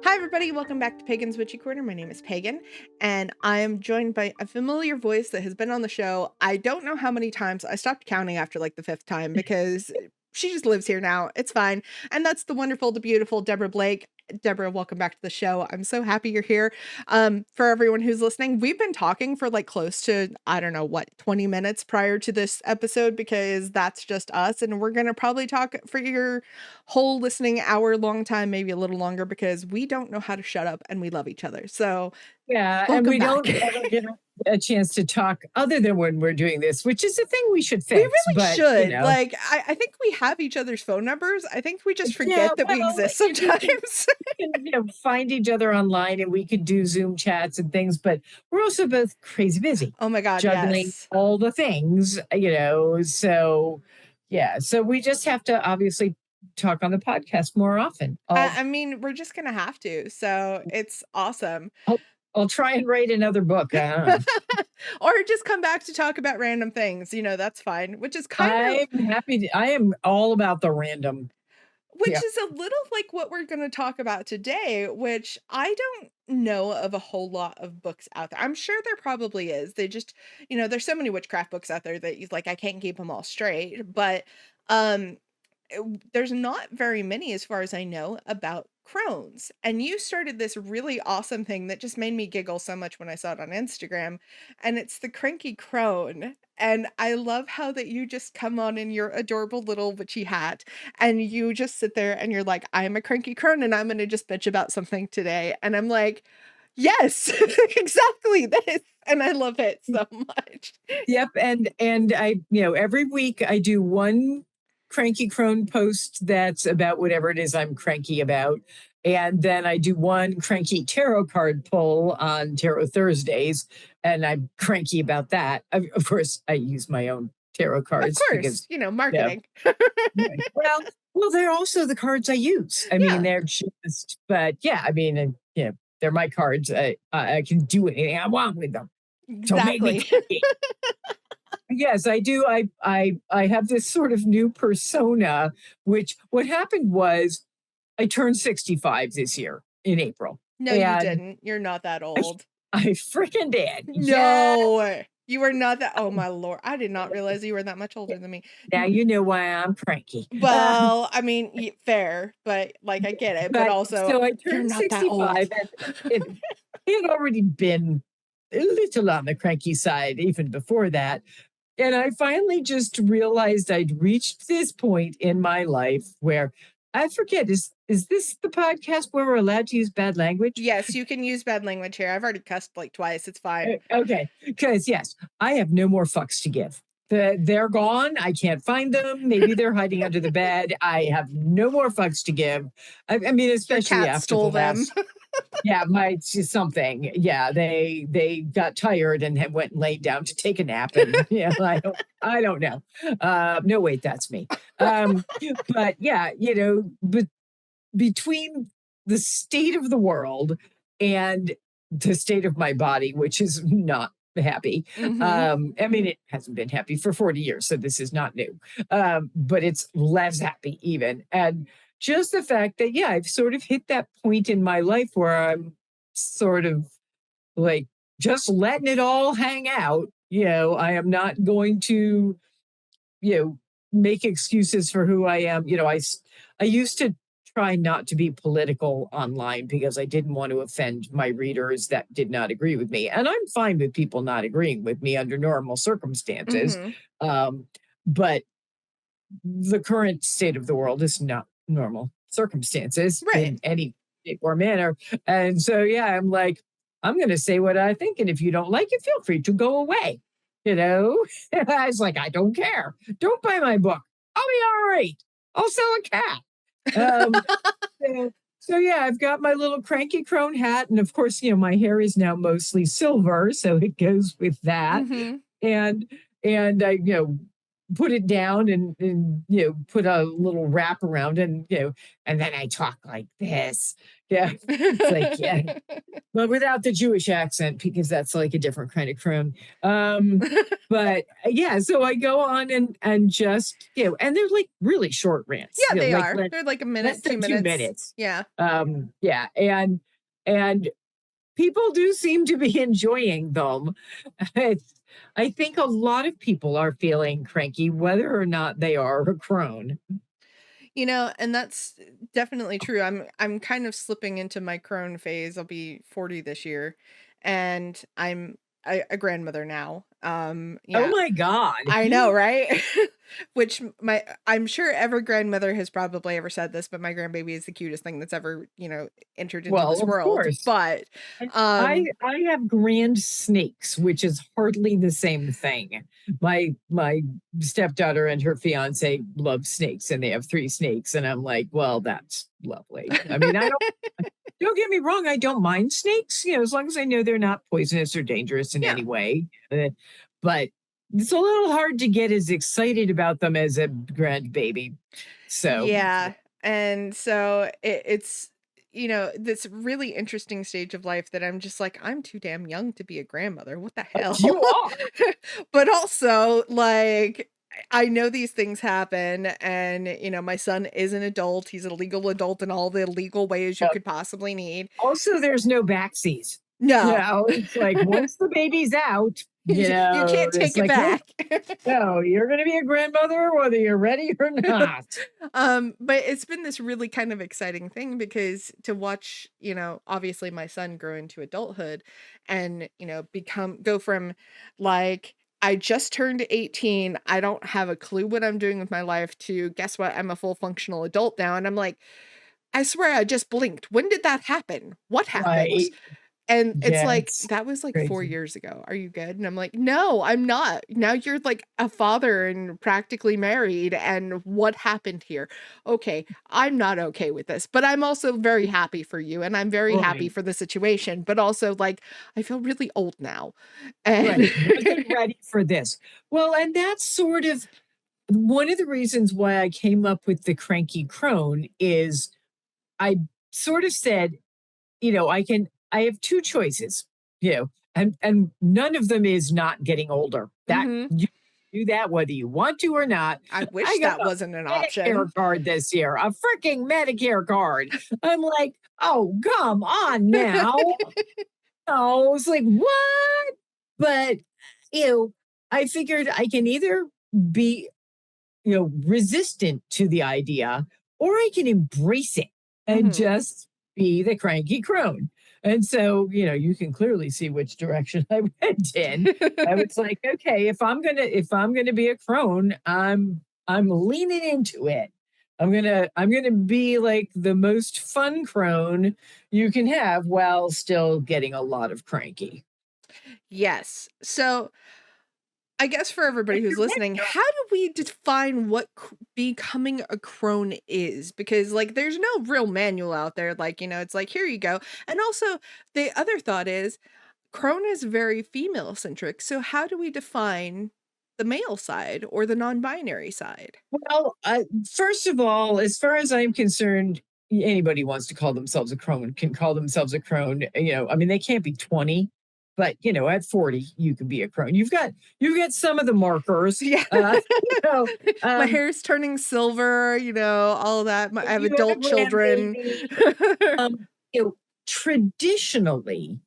Hi, everybody. Welcome back to Pagan's Witchy Corner. My name is Pagan, and I am joined by a familiar voice that has been on the show. I don't know how many times. I stopped counting after like the fifth time because she just lives here now. It's fine. And that's the wonderful, the beautiful Deborah Blake. Deborah, welcome back to the show. I'm so happy you're here. For everyone who's listening, we've been talking for like close to, I don't know what, 20 minutes prior to this episode because that's just us. And we're going to probably talk for your whole listening hour long time, maybe a little longer, because we don't know how to shut up and we love each other. So yeah, welcome and we back. don't ever get a chance to talk other than when we're doing this, which is a thing we should We fix. really But should. Like, I think we have each other's phone numbers. I think we just yeah, forget that we well, exist we can, sometimes. find each other online, and we could do Zoom chats and things. But we're also both crazy busy, Oh my God, juggling yes. all the things. So yeah, so we just have to obviously talk on the podcast more often. I mean, we're just gonna have to. So it's awesome. I'll try and write another book. Or just come back to talk about random things. That's fine. Which is kind of I'm happy. I am all about the random. Which Yeah. is a little like what we're going to talk about today, which I don't know of a whole lot of books out there. I'm sure there probably is. They just, there's so many witchcraft books out there that like I can't keep them all straight, but um there's not very many as far as I know about crones. And you started this really awesome thing that just made me giggle so much when I saw it on Instagram, and it's the cranky crone. And I love how that you just come on in your adorable little witchy hat and you just sit there and you're like, I'm a cranky crone and I'm going to just bitch about something today. And I'm like, yes, exactly this. And I love it so much. Yep. And I, every week I do one cranky crone post that's about whatever it is I'm cranky about. And then I do one cranky tarot card pull on Tarot Thursdays. And I'm cranky about that. Of course, I use my own tarot cards Of because, course, marketing. well, they're also the cards I use. I mean, they're just, but yeah, I mean, they're my cards. I can do anything I want with them. So make me Exactly. Yes, I do. I have this sort of new persona, which what happened was I turned 65 this year in April. No, you And didn't. You're not that I, old. I freaking did. Yeah. No, you were not that. Oh my Lord. I did not realize you were that much older than me. Now you know why I'm cranky. Well, I mean, fair, but like I get it, but But also so I you're turned not that old. 65 and it had already been a little on the cranky side even before that. And I finally just realized I'd reached this point in my life where I forget, is this the podcast where we're allowed to use bad language? Yes, you can use bad language here. I've already cussed like twice. It's fine. Okay. Because yes, I have no more fucks to give. They're gone. I can't find them. Maybe they're hiding under the bed. I have no more fucks to give. I mean, especially Your cat after stole the last, them. yeah, something. Yeah, they got tired and went and laid down to take a nap. And yeah, I don't know. No, wait, that's me. But yeah, but between the state of the world and the state of my body, which is not happy. I mean, it hasn't been happy for 40 years, so this is not new. But it's less happy even. And just the fact that, yeah, I've sort of hit that point in my life where I'm sort of like just letting it all hang out. I am not going to, make excuses for who I am. I used to try not to be political online because I didn't want to offend my readers that did not agree with me. And I'm fine with people not agreeing with me under normal circumstances. But the current state of the world is not normal circumstances in any shape or manner. And so, yeah, I'm like, I'm going to say what I think. And if you don't like it, feel free to go away. I was like, I don't care. Don't buy my book. I'll be all right. I'll sell a cat. So yeah, I've got my little cranky crone hat. And of course, my hair is now mostly silver. So it goes with that. And I, put it down and put a little wrap around and then I talk like this. Yeah. It's like, yeah, but without the Jewish accent because that's like a different kind of crone. But yeah, so I go on and just and they're like really short rants, Yeah, they like are. They're like a less minute, 2 than two minutes. minutes. Yeah. Yeah, and people do seem to be enjoying them. It's, I think a lot of people are feeling cranky, whether or not they are a crone. And that's definitely true. I'm kind of slipping into my crone phase. I'll be 40 this year, and I'm a grandmother now. Oh Yeah, my God. I know, right? Which I'm sure every grandmother has probably ever said this, but my grandbaby is the cutest thing that's ever, entered into Well, this of world. course. But And I um I have grand snakes, which is hardly the same thing. My stepdaughter and her fiance love snakes, and they have three snakes, and I'm like, well, that's lovely. I mean, I don't get me wrong, I don't mind snakes, as long as I know they're not poisonous or dangerous in yeah. any way. But it's a little hard to get as excited about them as a grandbaby. So, Yeah. And so it's this really interesting stage of life that I'm just like, I'm too damn young to be a grandmother. What the hell? you are But also, like, I know these things happen, and my son is an adult. He's a legal adult in all the legal ways you could possibly need. also, there's no backseas. No. It's like once the baby's out, You can't it's take it like back. you're going to be a grandmother whether you're ready or not. But it's been this really kind of exciting thing because to watch, obviously my son grow into adulthood and, go from like, I just turned 18. I don't have a clue what I'm doing with my life to guess what? I'm a full functional adult now. And I'm like, I swear I just blinked. When did that happen? What happened? Right. And it's Yeah, like, it's "That was, like, 4 crazy. years ago. Are you good?" And I'm like, "No, I'm not. Now you're, like, a father and practically married, and what happened here? Okay, I'm not okay with this, but I'm also very happy for you, and I'm very happy Right. for the situation, but also, like, I feel really old now." And Right. Wasn't ready for this. Well, and that's sort of one of the reasons why I came up with the cranky crone is I sort of said, I have two choices, and none of them is not getting older. That Mhm. you do that whether you want to or not. I I wish got that a wasn't an Medicare option. card this year, a freaking Medicare card. I'm like, oh, come on now. Oh, I was like, what? But you know, I figured I can either be resistant to the idea, or I can embrace it and Mhm. just be the cranky crone. And so, you can clearly see which direction I went in. I was like, okay, if I'm gonna be a crone, I'm leaning into it. I'm gonna be like the most fun crone you can have while still getting a lot of cranky. Yes. So I guess for everybody who's listening, how do we define what becoming a crone is? Because, like, there's no real manual out there. Like, it's like, here you go. And also, the other thought is crone is very female centric. So, how do we define the male side or the non binary side? Well, first of all, as far as I'm concerned, anybody wants to call themselves a crone can call themselves a crone. I mean, they can't be 20, but at 40, you can be a crone. You've got some of the markers. Yeah. You know, My um, hair's turning silver, all that. I have you have a adult children. grandbaby. Um, Traditionally,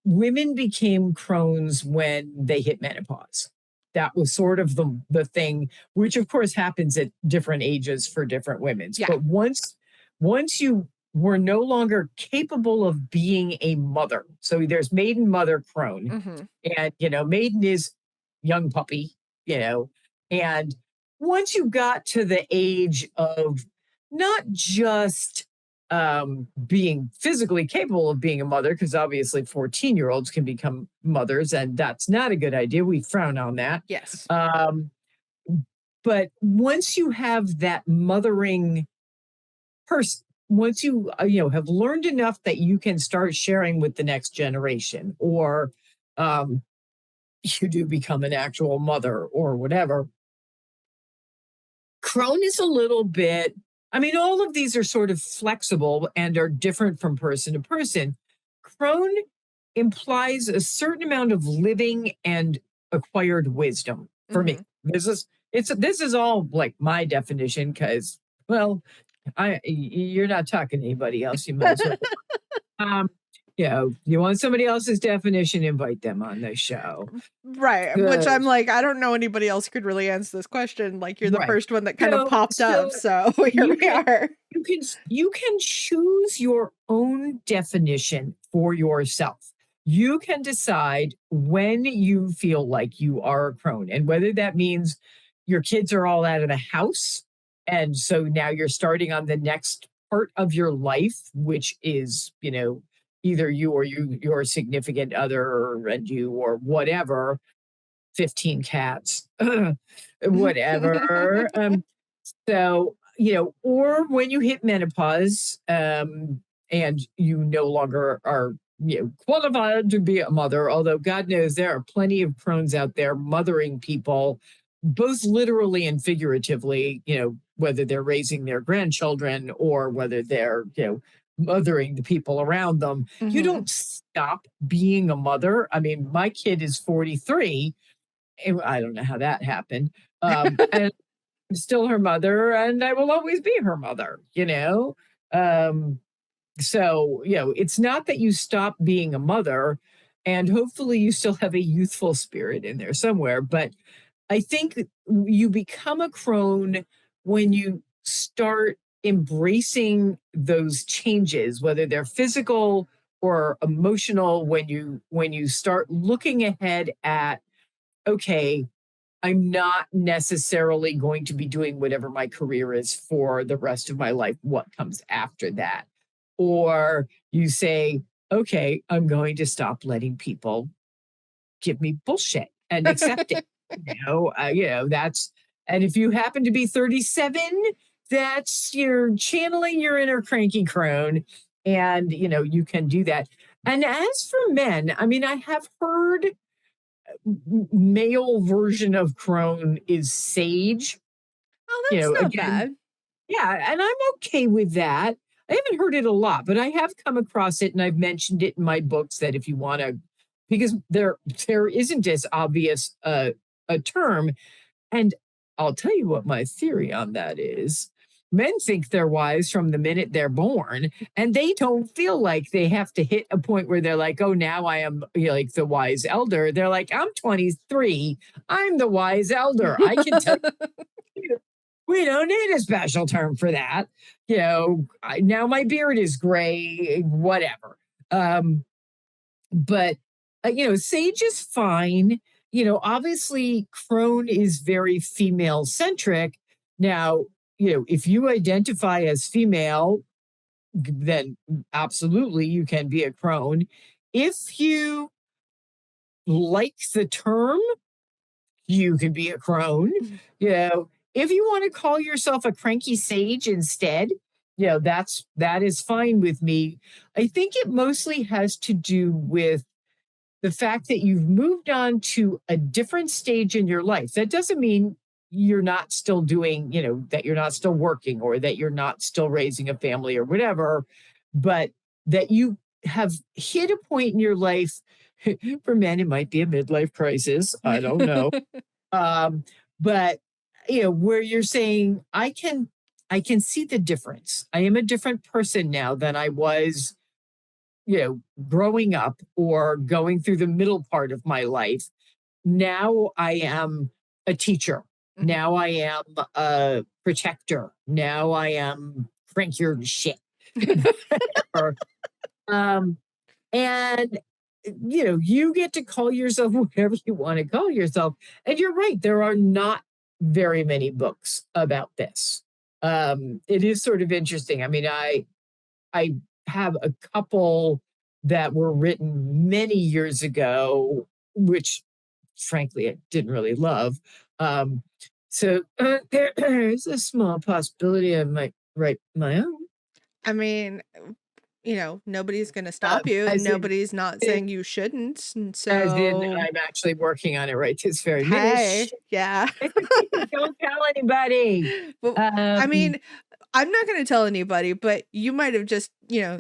women became crones when they hit menopause. That was sort of the thing, which of course happens at different ages for different women's. Yeah. But once you were no longer capable of being a mother, so there's maiden, mother, crone, Hmm. and maiden is young puppy, and once you got to the age of not just being physically capable of being a mother, because obviously 14-year-olds can become mothers, and that's not a good idea. We frown on that. Yes. Um, but once you have that mothering person, once you have learned enough that you can start sharing with the next generation, or um, you do become an actual mother or whatever, Crone is a little bit, I mean, all of these are sort of flexible and are different from person to person. Crone implies a certain amount of living and acquired wisdom for me. Mhm. This is all like my definition because, well, you're not talking to anybody else. You might as well. Um, you want somebody else's definition, invite them on the show. Right, which I'm 'Cause like, I don't know anybody else could really answer this question, like, you're the right. first one that kind of So popped up, so so here you we can are. you can choose your own definition for yourself. You can decide when you feel like you are a crone, and whether that means your kids are all out of the house, and so now you're starting on the next part of your life, which is, either you or your significant other and you or whatever, 15 cats, whatever. So, or when you hit menopause, and you no longer are, qualified to be a mother, although God knows there are plenty of crones out there mothering people, both literally and figuratively, whether they're raising their grandchildren or whether they're, mothering the people around them. You Mhm. don't stop being a mother. I mean, my kid is 43. I don't know how that happened. And I'm still her mother and I will always be her mother. Um, so, it's not that you stop being a mother, and hopefully you still have a youthful spirit in there somewhere. But I think you become a crone when you start embracing those changes, whether they're physical or emotional, when you start looking ahead at, okay, I'm not necessarily going to be doing whatever my career is for the rest of my life. What comes after that? Or you say, okay, I'm going to stop letting people give me bullshit and accept it. That's, and if you happen to be 37, that's you're channeling your inner cranky crone. And, you can do that. And as for men, I mean, I have heard male version of crone is sage. Oh, that's not Again, bad. yeah, and I'm okay with that. I haven't heard it a lot, but I have come across it and I've mentioned it in my books that if you want to, because there isn't as obvious a term. And I'll tell you what my theory on that is. Men think they're wise from the minute they're born, and they don't feel like they have to hit a point where they're like, oh, now I am, like the wise elder. They're like, I'm 23. I'm the wise elder. I can tell you, we don't need a special term for that. Now my beard is gray, whatever. But sage is fine. Obviously crone is very female centric. Now, if you identify as female, then absolutely you can be a crone. If you like the term, you can be a crone. If you want to call yourself a cranky sage instead, that is fine with me. I think it mostly has to do with the fact that you've moved on to a different stage in your life. That doesn't mean you're not still doing, that you're not still working or that you're not still raising a family or whatever, but that you have hit a point in your life. For men, it might be a midlife crisis. I don't know. Um, but where you're saying, I can see the difference. I am a different person now than I was, growing up or going through the middle part of my life. Now I am a teacher. Mhm. Now I am a protector. Now I am crankier than shit. Or, um, and you get to call yourself whatever you want to call yourself. And you're right, there are not very many books about this. It is sort of interesting. I mean, I have a couple that were written many years ago, which frankly I didn't really love. So there's a small possibility I might write my own. I mean, nobody's gonna stop you, and as in, nobody's not saying you shouldn't, and as in, so I'm actually working on it right this very minute. hey, Shh, yeah. it's a secret, don't tell anybody. Well, I Um, mean, I'm not gonna tell anybody, but you might have just,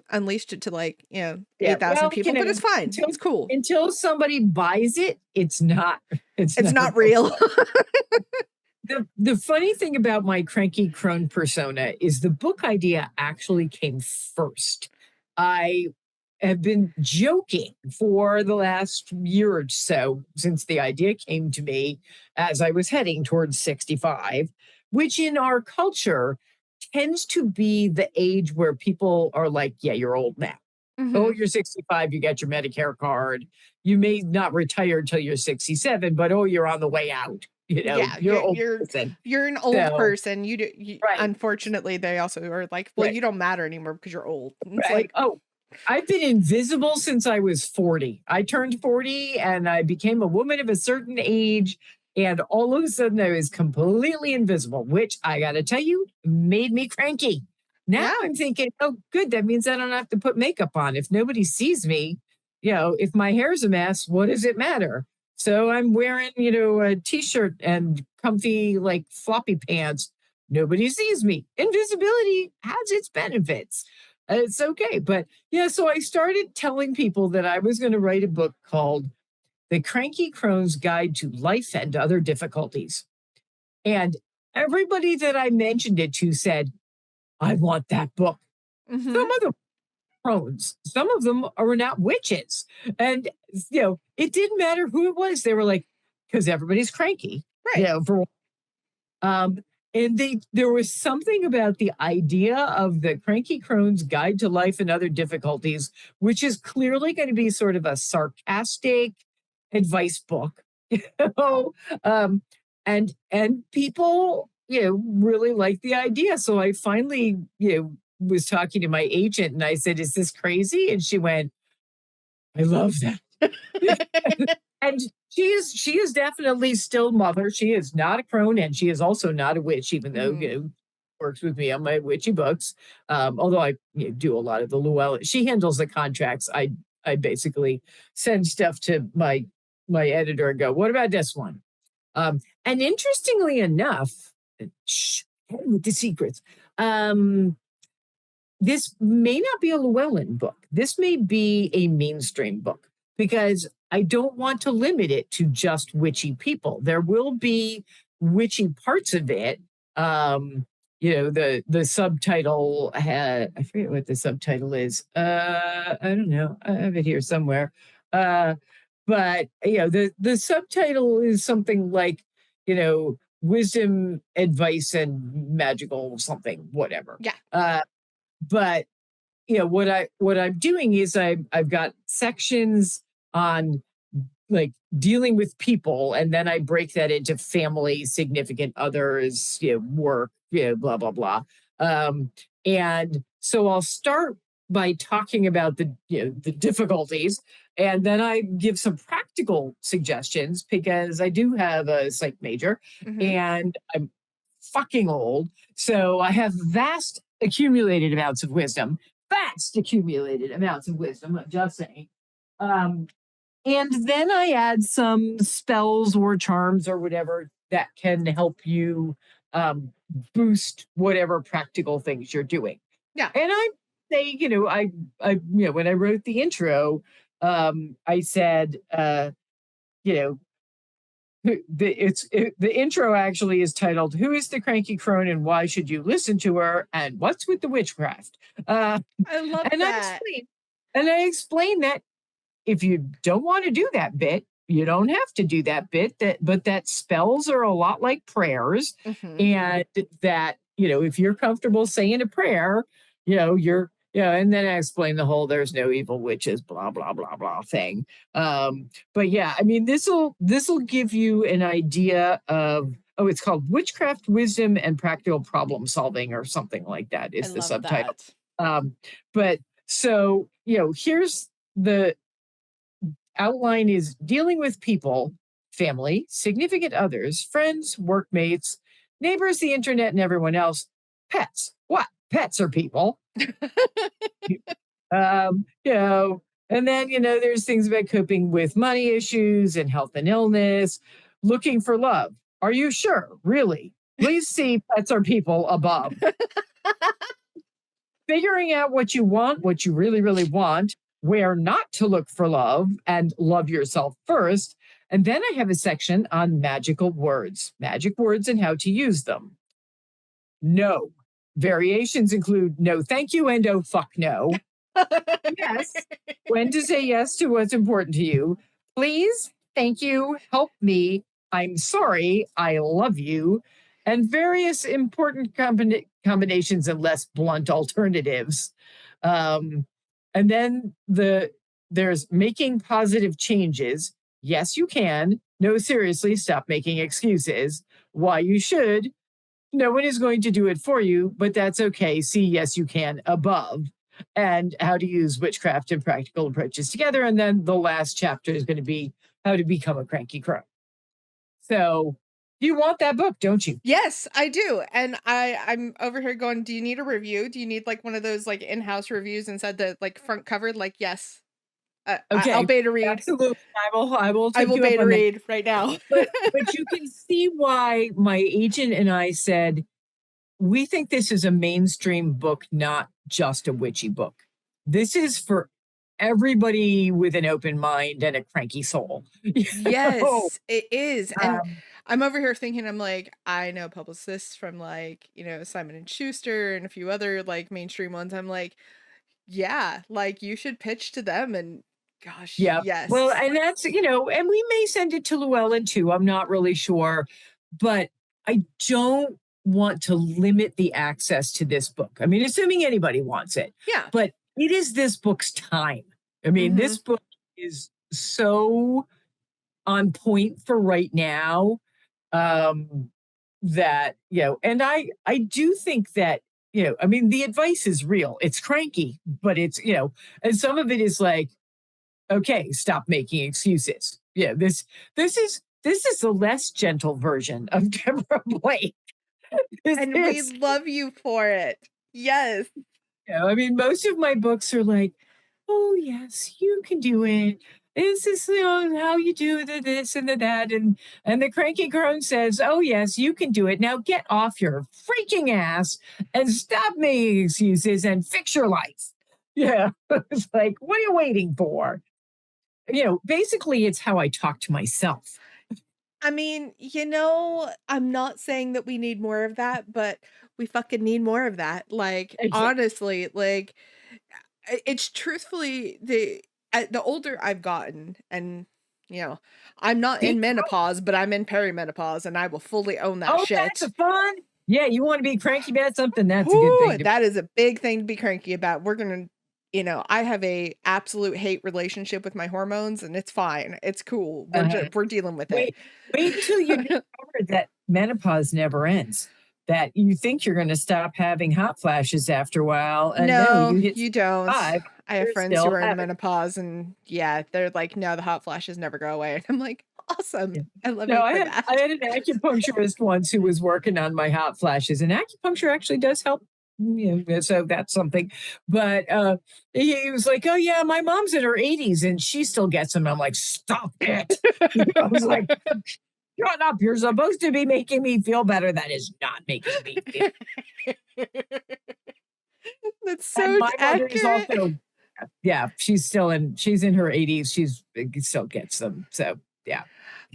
unleashed it to, like, yeah, 8,000 well, people, but it's fine. until It's cool. somebody buys it, it's not it's It's not a not book. real. The funny thing about my cranky crone persona is the book idea actually came first. I have been joking for the last year or so since the idea came to me as I was heading towards 65, which in our culture tends to be the age where people are like, yeah, you're old now. Oh, Mhm. you're 65, you got your Medicare card. You may not retire until you're 67, but oh, you're on the way out. Yeah, You're you're an old you're person. you're an old So, person. right, Unfortunately, they also are like, "Well, right, you don't matter anymore because you're old." And it's right. like, Oh, I've been invisible since I was 40. I turned 40 and I became a woman of a certain age. And all of a sudden, I was completely invisible, which I got to tell you, made me cranky. Now yeah. I'm thinking, oh, good. That means I don't have to put makeup on. If nobody sees me, if my hair's a mess, what does it matter? So I'm wearing, a t shirt and comfy, like floppy pants. Nobody sees me. Invisibility has its benefits. It's okay. But yeah, so I started telling people that I was going to write a book called The Cranky Crone's Guide to Life and Other Difficulties. And everybody that I mentioned it to said, I want that book. Some Mhm. of them are crones, some of them are not witches. And, it didn't matter who it was. They were like, because everybody's cranky, Right. for um, and there was something about the idea of the Cranky Crone's Guide to Life and Other Difficulties, which is clearly going to be sort of a sarcastic advice book. know, um, and people, really like the idea. So I finally, was talking to my agent and I said, "Is this crazy?" And she went, "I love that." And she is definitely still mother. She is not a crone, and she is also not a witch, even though Mhm. works with me on my witchy books. Although I do a lot of the Llewellyn. She handles the contracts. I basically send stuff to my editor and go, "What about this one?" And interestingly enough, shh, with the secrets. Um, this may not be a Llewellyn book. This may be a mainstream book because I don't want to limit it to just witchy people. There will be witchy parts of it. The subtitle I forget what the subtitle is. I don't know. I have it here somewhere. Uh, but the subtitle is something like, wisdom, advice, and magical something, whatever. Yeah. But what I'm doing is I've got sections on like dealing with people, and then I break that into family, significant others, work, blah blah blah. And so I'll start by talking about the difficulties, and then I give some practical suggestions because I do have a psych major, Mhm. and I'm fucking old, so I have vast accumulated amounts of wisdom. I'm just saying. Um, and then I add some spells or charms or whatever that can help you um, boost whatever practical things you're doing. Yeah. And I say, when I wrote the intro, I said, you know, the intro actually is titled "Who is the Cranky Crone and Why Should You Listen to Her and What's with the Witchcraft?" Uh, I love and that. I explain that if you don't want to do that bit, you don't have to do that bit. But that spells are a lot like prayers, Mhm. and that if you're comfortable saying a prayer, you're and then I explain the whole "there's no evil witches" blah blah blah blah thing. But yeah, I mean this will give you an idea of. Oh, it's called Witchcraft, Wisdom, and Practical Problem Solving, or something like that I is the love subtitle. that. But so, here's the outline is dealing with people, family, significant others, friends, workmates, neighbors, the internet, and everyone else. Pets. What? Pets are people. You know, and then, there's things about coping with money issues and health and illness, looking for love. Are you sure? Really? Please see Pets Are People above. Figuring out what you want, what you really, really want, where not to look for love, and love yourself first. And then I have a section on magical words, magic words and how to use them. No. Variations include no thank you and oh fuck no. Yes. When to say yes to what's important to you. Please, thank you, help me, I'm sorry, I love you, and various important combinations and less blunt alternatives. Um, and then there's making positive changes. Yes, you can. No, seriously, stop making excuses. Why you should. No one is going to do it for you, but that's okay. See, yes, you can above, and how to use witchcraft and practical approaches together. And then the last chapter is going to be how to become a cranky crow. So you want that book, don't you? Yes, I do. And I'm over here going, do you need a review? Do you need like one of those like in-house reviews inside the like front cover? Like, yes. I'll Okay, beta read. absolutely. I will I take will you up beta on that. read right now. But you can see why my agent and I said we think this is a mainstream book, not just a witchy book. This is for everybody with an open mind and a cranky soul. know? Yes, it is. And Um, I'm over here thinking, I'm like, I know publicists from like, Simon and Schuster and a few other like mainstream ones. I'm like, yeah, like you should pitch to them and gosh, yeah. Well, yes. and that's, and we may send it to Llewellyn too. I'm not really sure. But I don't want to limit the access to this book. I mean, assuming anybody wants it, Yeah. but it is this book's time. I mean, Mm-hmm. this book is so on point for right now, um that and I do think that I mean the advice is real. It's cranky, but it's and some of it is like, okay, stop making excuses. This is the less gentle version of Deborah Blake. This And we is, love you for it. Yes. I mean, most of my books are like, oh yes, you can do it. This is how you do the this and the that, and the cranky crone says, "Oh yes, you can do it. Now get off your freaking ass and stop making excuses and fix your life." Yeah, it's like, what are you waiting for? Basically, it's how I talk to myself. I mean, I'm not saying that we need more of that, but we fucking need more of that. Like, Exactly. honestly, like, it's truthfully the older I've gotten, and you know, I'm not See? in menopause, but I'm in perimenopause, and I will fully own that Oh, that's a shit. fun. Yeah, you want to be cranky about something? That's a good Whoo, thing to. that is a big thing to be cranky about. We're gonna, I have a absolute hate relationship with my hormones, and it's fine. It's cool. Uh, We're dealing with it. wait until you discover that menopause never ends. That you think you're going to stop having hot flashes after a while, and no, No, you hit you don't. 5, I have you're friends who still are in having. menopause and yeah, they're like, "No, the hot flashes never go away." And I'm like, "Awesome. Yeah. I love No, you I for had that." I had an acupuncturist once who was working on my hot flashes, and acupuncture actually does help. So that's something. But he was like, "Oh yeah, my mom's in her 80s and she still gets them." I'm like, "Stop it!" I was like, "Shut up! You're supposed to be making me feel better. That is not making me feel." That's And so my mother is accurate. also, yeah, she's in her 80s. She's still gets them. So yeah.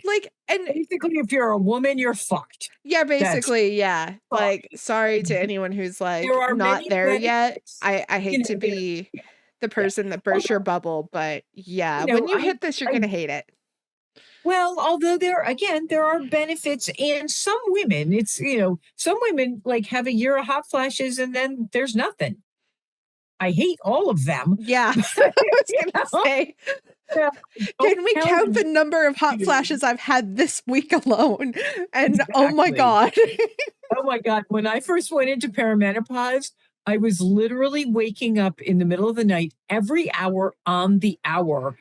Like, and Basically, if you're a woman, you're fucked. yeah, That's basically, yeah. Like, sorry. sorry to anyone who's There like are not many there yet. benefits. I hate to There, be the yeah. person that bursts your Although, bubble, but yeah, when you I, hit this, you're I, gonna hate it. although there are benefits, and some women, some women like have a year of hot flashes and then there's nothing. I hate all of them. Yeah, I But, was you gonna know, say, yeah, don't can we count count the on number of hot you. flashes I've had this week alone? And oh my Exactly. god. Oh my God. When I first went into perimenopause, I was literally waking up in the middle of the night every hour on the hour.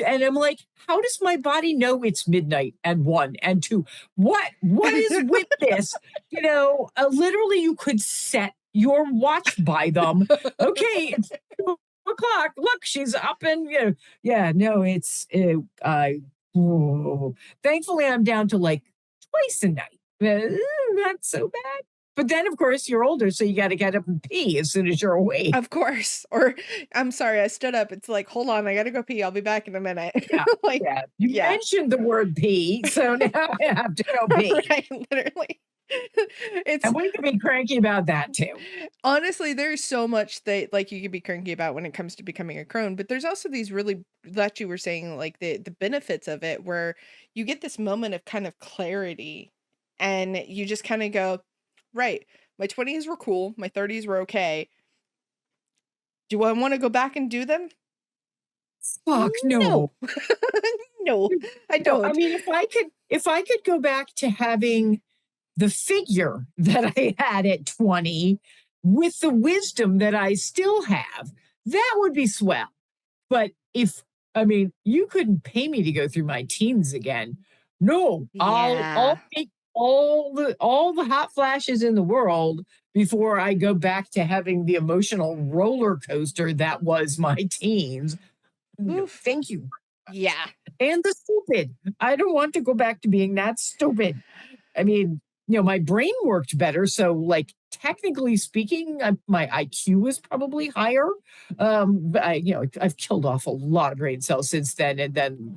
And I'm like, how does my body know it's midnight and 1 and 2? What is with this? Literally you could set your watch by them. Okay, it's 2 o'clock. Look, she's up and yeah, no, oh, thankfully I'm down to like twice a night. Not so bad. But then, of course, you're older, so you got to get up and pee as soon as you're awake. Of course. Or, "I'm sorry, I stood up." It's like, "Hold on, I gotta go pee, I'll be back in a minute." Yeah, Like, yeah. You yeah. mentioned the word pee, so now I have to go pee. Right, literally. It's And we can be cranky about that too. honestly, there's so much that, like, you could be cranky about when it comes to becoming a crone, but there's also these really that you were saying, like, the benefits of it where you get this moment of kind of clarity, and you just kinda go, "Right, my 20s were cool, my 30s were okay. Do I wanna go back and do them? Fuck no. No." No, I No, I don't. mean, if I could go back to having the figure that I had at 20 with the wisdom that I still have, that would be swell. But if I mean, you couldn't pay me to go through my teens again. No, I'll Yeah. take all the hot flashes in the world before I go back to having the emotional roller coaster that was my teens. No, Oof. thank you. Yeah. And the stupid. I don't want to go back to being that stupid. I mean, my brain worked better. So, like, technically speaking, my IQ was probably higher. But I've killed off a lot of brain cells since then. And then,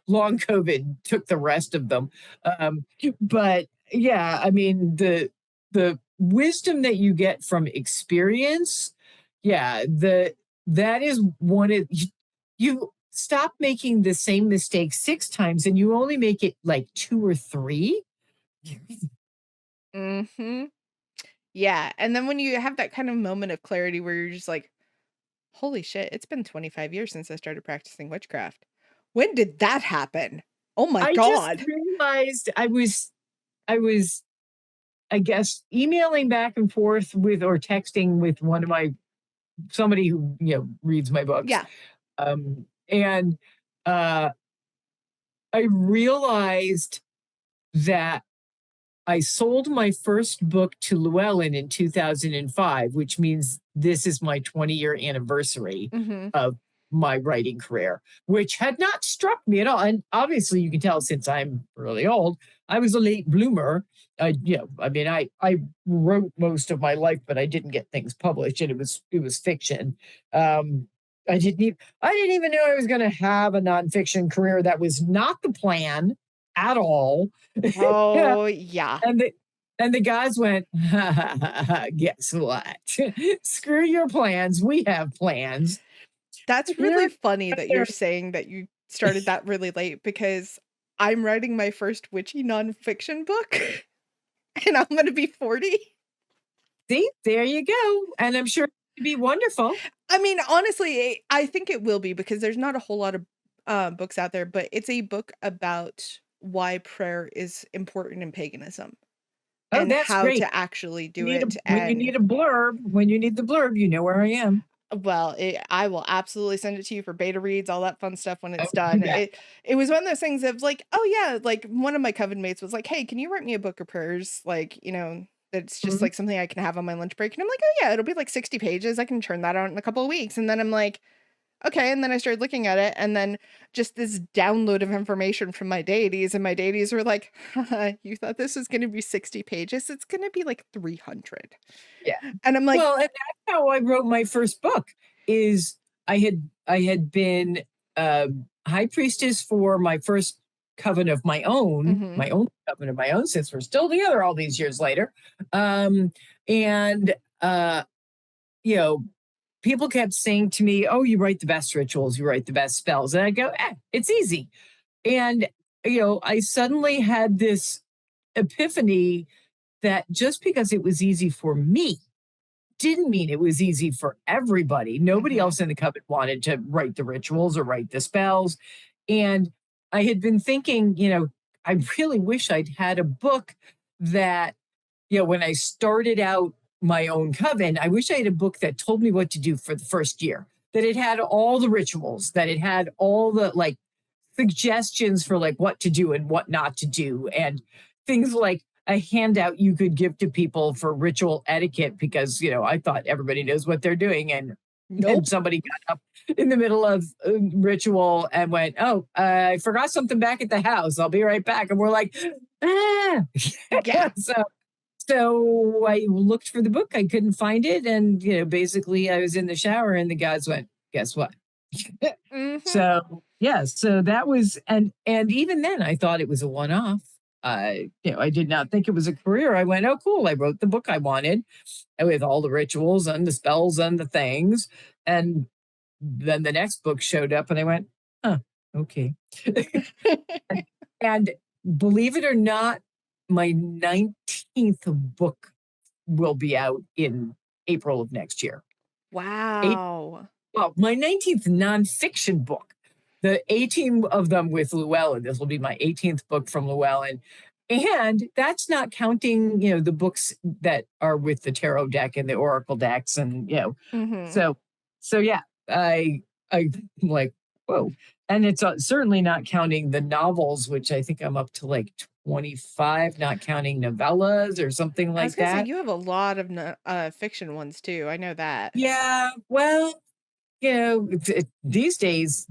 long COVID took the rest of them. But yeah, I mean, the wisdom that you get from experience, yeah, that is one of you stop making the same mistake 6 times and you only make it like 2 or 3. Mhm. Yeah, and then when you have that kind of moment of clarity where you're just like, "Holy shit, it's been 25 years since I started practicing witchcraft. When did that happen? Oh my I just god." realized I was, I guess, emailing back and forth with or texting with one of my somebody who, reads my books. Yeah. And I realized that I sold my first book to Llewellyn in 2005, which means this is my 20-year anniversary Mhm. of my writing career, which had not struck me at all. And obviously, you can tell since I'm really old, I was a late bloomer. I mean, I wrote most of my life, but I didn't get things published, and it was fiction. Um, I didn't even know I was going to have a nonfiction career. That was not the plan at all. Oh, yeah. And the guys went, "Ha, ha, ha, ha, guess what? Screw your plans. We have plans. That's Here, really funny that you're there. saying that you started that really late because I'm writing my first witchy nonfiction book, and I'm gonna be 40. See, there you go. And I'm sure it'd be wonderful. I mean, honestly, I think it will be because there's not a whole lot of, books out there, but it's a book about why prayer is important in paganism Oh, and that's how great. to actually You do need a it, when you and need a blurb, when you need the blurb, you know where I am. well, I will absolutely send it to you for beta reads, all that fun stuff when Oh, it's do done. that. It was one of those things of like, oh yeah, like one of my coven mates was like, "Hey, can you write me a book of prayers?" Like, that's just Mhm. like something I can have on my lunch break. And I'm like, "Oh yeah, it'll be like 60 pages. I can turn that out in a couple of weeks." And then I'm like, "Okay." And then I started looking at it, and then just this download of information from my deities, and my deities were like, "Haha, you thought this was going to be 60 pages? It's going to be like 300." Yeah. And I'm like, Well, and that's how I wrote my first book. Is I had been high priestess for my first coven of mhm, my own coven of my own, since we're still together all these years later. And you know, people kept saying to me, "Oh, you write the best rituals, you write the best spells," and I go, it's easy." And I suddenly had this epiphany that just because it was easy for me didn't mean it was easy for everybody. Nobody mhm. else in the coven wanted to write the rituals or write the spells. And I had been thinking, I really wish I'd had a book that, when I started out my own coven, I wish I had a book that told me what to do for the first year, that it had all the rituals, that it had all the like suggestions for like what to do and what not to do, and things like a handout you could give to people for ritual etiquette because I thought everybody knows what they're doing, and And Nope. somebody got up in the middle of ritual and went, "Oh, I forgot something back at the house. I'll be right back." And we're like, "Ah." Yeah. so so I looked for the book. I couldn't find it, and basically, I was in the shower, and the guys went, "Guess what?" Mhm. So yeah, so that was, and even then, I thought it was a one off. I did not think it was a career. I went, "Oh, cool! I wrote the book I wanted with all the rituals and the spells and the things," and then the next book showed up, and I went, "Huh, okay." And believe it or not, my 19th book will be out in April of next year. Eight, Wow. well, my 19th nonfiction book. The 18 of them with Llewellyn. This will be my 18th book from Llewellyn. And that's not counting, the books that are with the tarot deck and the oracle decks Mhm. so yeah, I'm like, whoa. And it's certainly not counting the novels, which I think I'm up to like 25, not counting novellas or something I was like gonna say that. you have a lot of fiction ones too. I know that. Yeah, well, these days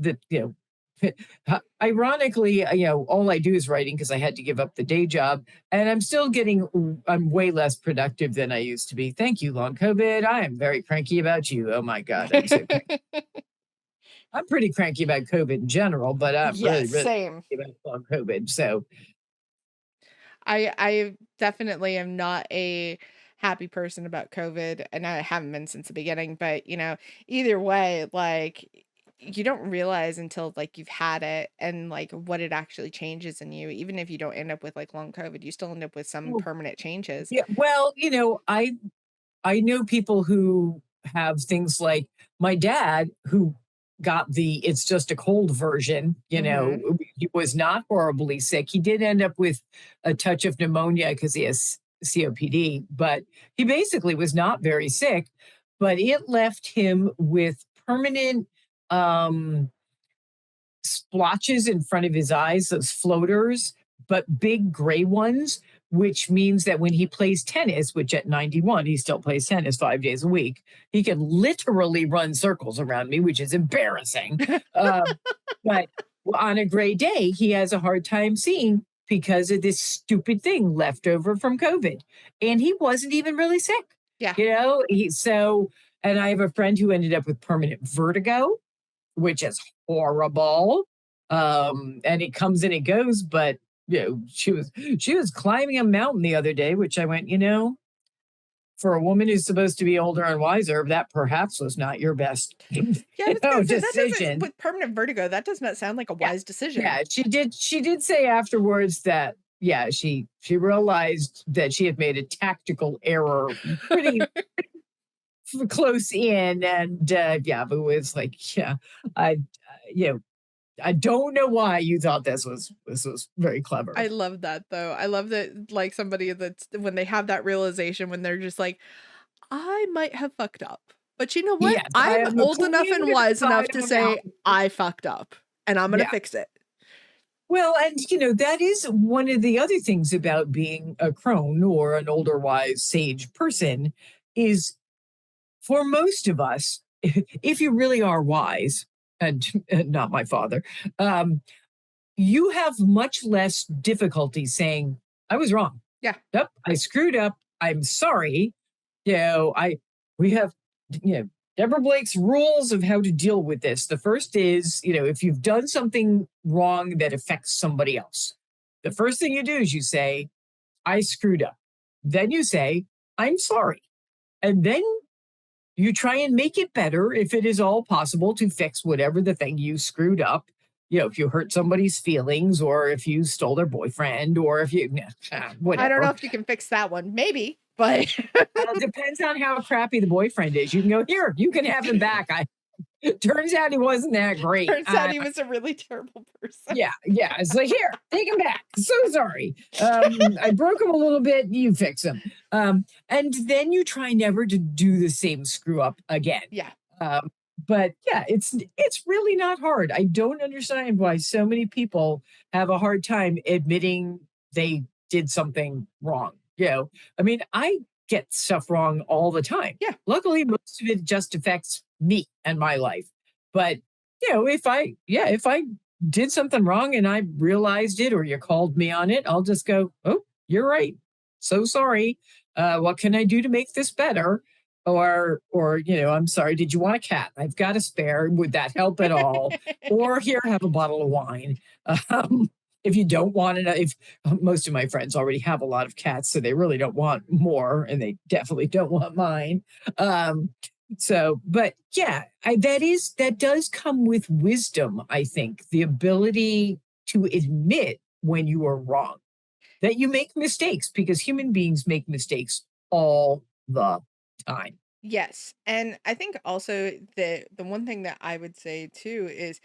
ironically, all I do is writing because I had to give up the day job, and I'm way less productive than I used to be. Thank you, long COVID. I am very cranky about you. Oh my God, I'm so cranky. I'm pretty cranky about COVID in general, but I'm really, Yes, really same. cranky about long COVID. So I definitely am not a happy person about COVID, and I haven't been since the beginning, but, either way, like, you don't realize until, like, you've had it and, like, what it actually changes in you. Even if you don't end up with, like, long COVID, you still end up with some well, permanent changes. yeah, well, I know people who have things like my dad, who got the "it's just a cold" version. Mhm. He was not horribly sick. He did end up with a touch of pneumonia because he has COPD, but he basically was not very sick. But it left him with permanent um, splotches in front of his eyes, those floaters, but big gray ones, which means that when he plays tennis, which at 91, he still plays tennis 5 days a week, he can literally run circles around me, which is embarrassing. But on a gray day, he has a hard time seeing because of this stupid thing left over from COVID. And he wasn't even really sick, Yeah. and I have a friend who ended up with permanent vertigo, which is horrible. And it comes and it goes, but she was climbing a mountain the other day, which I went, for a woman who's supposed to be older and wiser, that perhaps was not your best, Yeah, I was gonna say that doesn't decision. with permanent vertigo, that does not sound like a Yeah. wise decision. Yeah, she did say afterwards that yeah, she realized that she had made a tactical error pretty close in, and yeah, but it was like, yeah, I you know I don't know why you thought this was very clever. I love that though. I love that, like, somebody that's when they have that realization when they're just like, "I might have fucked up. But you know what? Yes, I I'm am old enough clean and wise inside enough to and say out. I fucked up, and I'm gonna Yeah. fix it." Well, and that is one of the other things about being a crone or an older wise sage person is for most of us, if you really are wise, and not my father, um, you have much less difficulty saying, I was wrong. Yeah. Yep, I screwed up. I'm sorry. We have, you know, Deborah Blake's rules of how to deal with this. The first is, if you've done something wrong that affects somebody else, the first thing you do is you say, I screwed up. Then you say, I'm sorry. And then you try and make it better if it is all possible to fix whatever the thing you screwed up. If you hurt somebody's feelings, or if you stole their boyfriend, or if you, I don't know whatever. if you can fix that one. Maybe, but Well, it depends on how crappy the boyfriend is. You can go, here, you can have him back. Turns out he wasn't that great. turns out he was a really terrible person. Yeah, yeah. It's like, here, take him back. So sorry. I broke him a little bit. You fix him. And then you try never to do the same screw up again. Yeah. Um, but yeah, it's really not hard. I don't understand why so many people have a hard time admitting they did something wrong. I mean, I get stuff wrong all the time. Yeah. Luckily, most of it just affects me and my life. But, if I did something wrong and I realized it or you called me on it, I'll just go, "Oh, you're right. So sorry. What can I do to make this better?" Or, "I'm sorry, did you want a cat? I've got a spare. Would that help at all? Or here, have a bottle of wine." Um, if you don't want it, if most of my friends already have a lot of cats, so they really don't want more, and they definitely don't want mine. Um, but yeah, that does come with wisdom, I think, the ability to admit when you are wrong, that you make mistakes because human beings make mistakes all the time. Yes, and I think also the one thing that I would say too is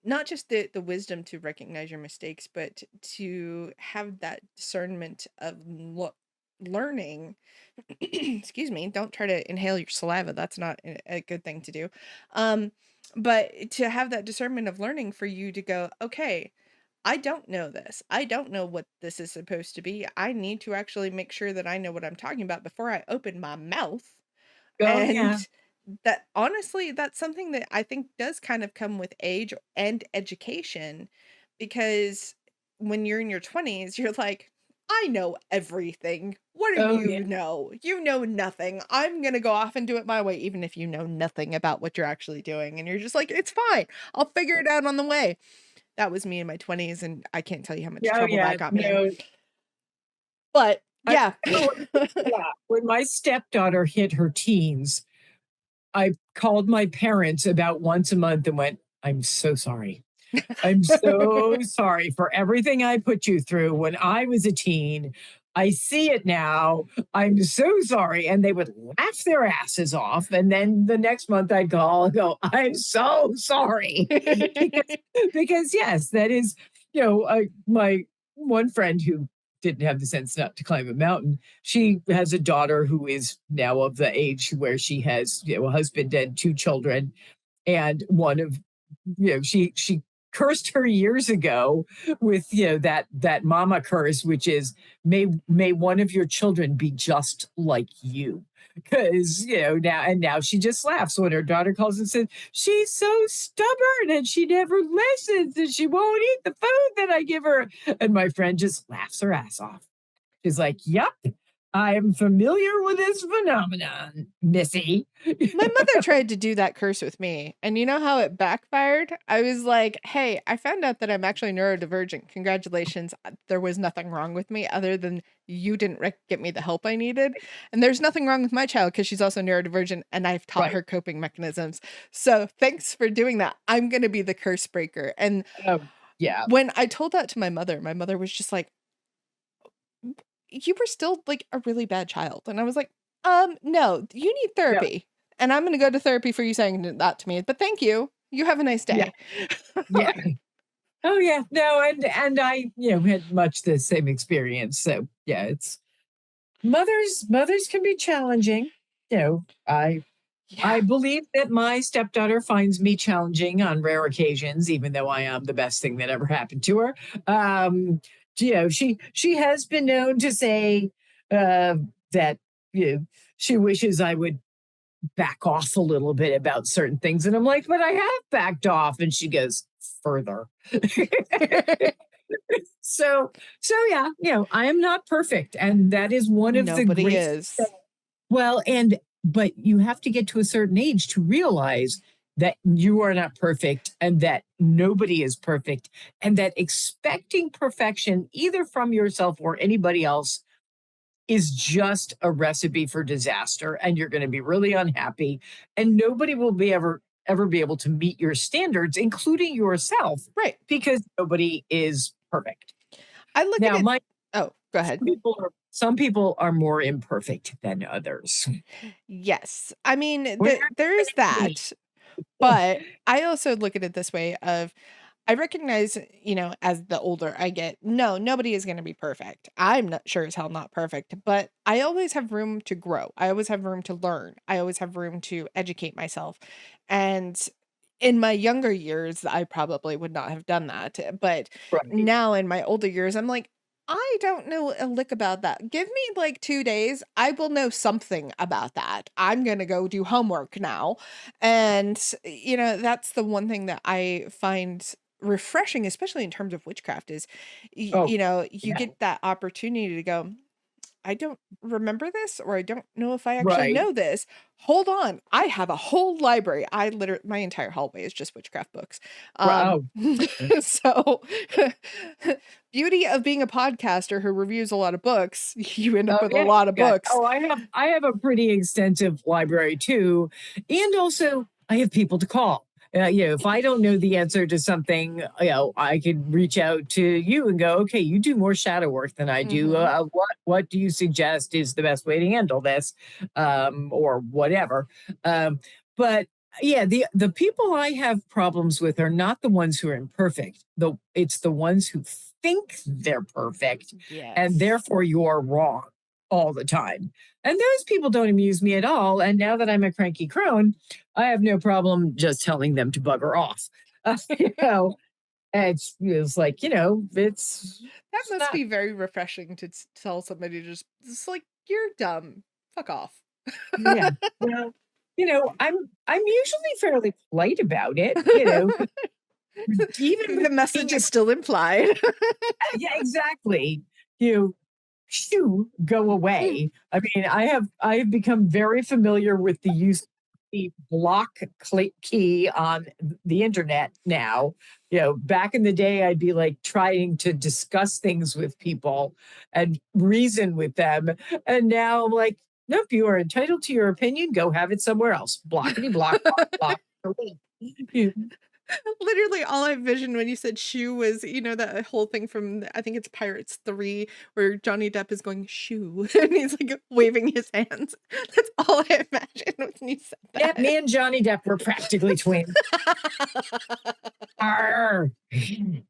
not just the wisdom to recognize your mistakes, but to have that discernment of learning. Excuse me, don't try to inhale your saliva. That's not a good thing to do. Um, but to have that discernment of learning for you to go, okay, I don't know this. I don't know what this is supposed to be. I need to actually make sure that I know what I'm talking about before I open my mouth. Oh, yeah. And that honestly, that's something that I think does kind of come with age and education because when you're in your 20s, you're like, I know everything. What do Oh, yeah. you know? You know nothing. I'm going to go off and do it my way, even if you know nothing about what you're actually doing. And you're just like, it's fine. I'll figure it out on the way. That was me in my 20s, and I can't tell you how much Yeah, oh, trouble yeah. that got me in. No, But I yeah. remember when my stepdaughter hit her teens, I called my parents about once a month and went, "I'm so sorry. I'm so sorry for everything I put you through when I was a teen. I see it now. I'm so sorry." And they would laugh their asses off. And then the next month I'd call and go, "I'm so sorry." because, because yes, that is, my one friend who didn't have the sense not to climb a mountain, she has a daughter who is now of the age where she has, a husband and two children. And one of she cursed her years ago with that mama curse, which is may one of your children be just like you. Because now she just laughs when her daughter calls and says she's so stubborn and she never listens and she won't eat the food that I give her. And my friend just laughs her ass off. She's like, "Yep, I am familiar with this phenomenon, Missy." My mother tried to do that curse with me, and you know how it backfired? I was like, "Hey, I found out that I'm actually neurodivergent. Congratulations. There was nothing wrong with me other than you didn't get me the help I needed. And there's nothing wrong with my child because she's also neurodivergent and I've taught Right. her coping mechanisms. So thanks for doing that. I'm going to be the curse breaker." And Yeah. when I told that to my mother was just like, "You were still like a really bad child." And I was like, no, you need Yeah. therapy. And I'm gonna go to therapy for you saying that to me. But thank you. You have a nice Yeah. day." Yeah. Oh, yeah. No, and I, had much the same experience. So, yeah, it's mothers can be challenging. I Yeah. believe that my stepdaughter finds me challenging on rare occasions, even though I am the best thing that ever happened to her. She has been known to say that she wishes I would back off a little bit about certain things. And I'm like, "But I have backed off." And she goes, "Further." so, so yeah, I am not perfect. And that is one of the Nobody great, is. well, but you have to get to a certain age to realize that you are not perfect and that nobody is perfect and that expecting perfection either from yourself or anybody else is just a recipe for disaster and you're going to be really unhappy and nobody will ever be able to meet your standards including yourself Right. because nobody is perfect. I look at Now it. my Oh, go ahead. some people are more imperfect than others. Yes. I mean, We're there is not that. But I also look at it this way of I recognize, as the older I get, no, nobody is going to be perfect. I'm not sure as hell not perfect, but I always have room to grow. I always have room to learn. I always have room to educate myself. And in my younger years, I probably would not have done that. But right. now in my older years, I'm like, I don't know a lick about that. Give me like 2 days, I will know something about that. I'm gonna go do homework now, and, that's the one thing that I find refreshing, especially in terms of witchcraft is, Oh, you yeah. get that opportunity to go, I don't remember this, or I don't know if I actually Right. know this. Hold on, I have a whole library. I literally my entire hallway is just witchcraft books. Oh, So beauty of being a podcaster who reviews a lot of books, you end up oh with a yeah. lot of Yeah. books. Oh, I have a pretty extensive library too, and also I have people to call. If I don't know the answer to something, I could reach out to you and go, okay, you do more shadow work than I do. Mhm. What do you suggest is the best way to handle this, or whatever. But yeah, the people I have problems with are not the ones who are imperfect. It's the ones who think they're perfect, and Yes. therefore you're wrong all the time. And those people don't amuse me at all. And now that I'm a cranky crone, I have no problem just telling them to bugger off. You know, it's like, That it's must not, be very refreshing to tell somebody just like, "You're dumb. Fuck off." yeah. Well, I'm usually fairly polite about it, even The with message being is still implied. yeah, exactly. You shoo, go away. I mean, I have become very familiar with the use of the block key on the internet now. Back in the day, I'd be like trying to discuss things with people and reason with them. And now I'm like, nope, you are entitled to your opinion. Go have it somewhere else. Blockity block, block, block. Literally, all I envisioned when you said "shoo" was, that whole thing from I think it's Pirates 3 where Johnny Depp is going "shoo" and he's, like, waving his hands. That's all I imagined when you said Yeah, that. me and Johnny Depp were practically twins. Arr. Hey,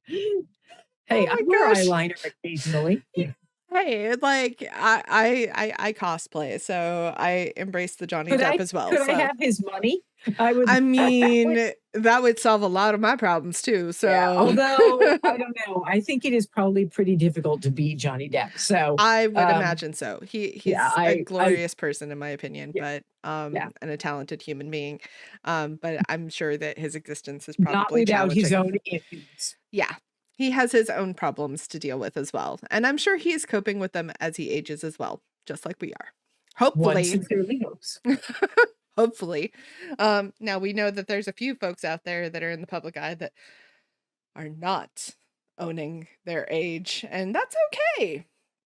Oh I my wear gosh. eyeliner occasionally. Yeah. Hey, like, I cosplay, so I embrace the Johnny Could Depp I as well, could I so have his money? I would I mean, that would solve a lot of my problems too, yeah, so although I don't know. I think it is probably pretty difficult to beat Johnny Depp. So, I would um, imagine so. yeah, He's a I glorious person in my opinion, yeah, but, yeah. and a talented human being, but I'm sure that his existence is Not probably without his challenging. own issues. Yeah. He has his own problems to deal with as well, and I'm sure he's coping with them as he ages as well, just like we are. One Hopefully. sincerely hopes. Hopefully. Now we know that there's a few folks out there that are in the public eye that are not owning their age, and that's okay.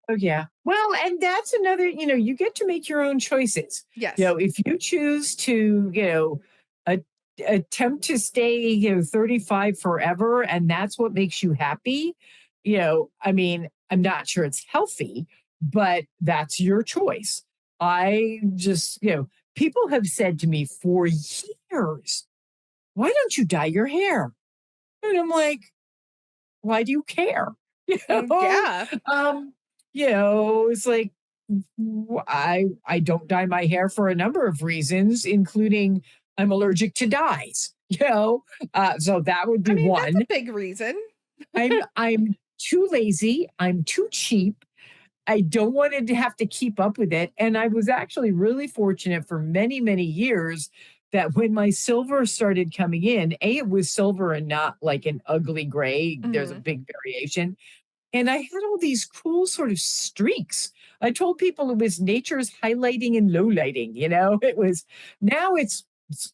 Oh, yeah. Well, and that's another, you get to make your own choices. Yes. If you choose to, a, attempt to stay, 35 forever, and that's what makes you happy, I mean, I'm not sure it's healthy, but that's your choice. I just, people have said to me for years, why don't you dye your hair? And I'm like, why do you care? You know, Yeah. um, it's like I don't dye my hair for a number of reasons, including I'm allergic to dyes. So that would I be mean, that's a one. big reason. I'm too lazy. I'm too cheap. I don't want to have to keep up with it. And I was actually really fortunate for many, many years that when my silver started coming in, it was silver and not like an ugly gray. There's a Mhm. big variation. And I had all these cool sort of streaks. I told people it was nature's highlighting and lowlighting. It was now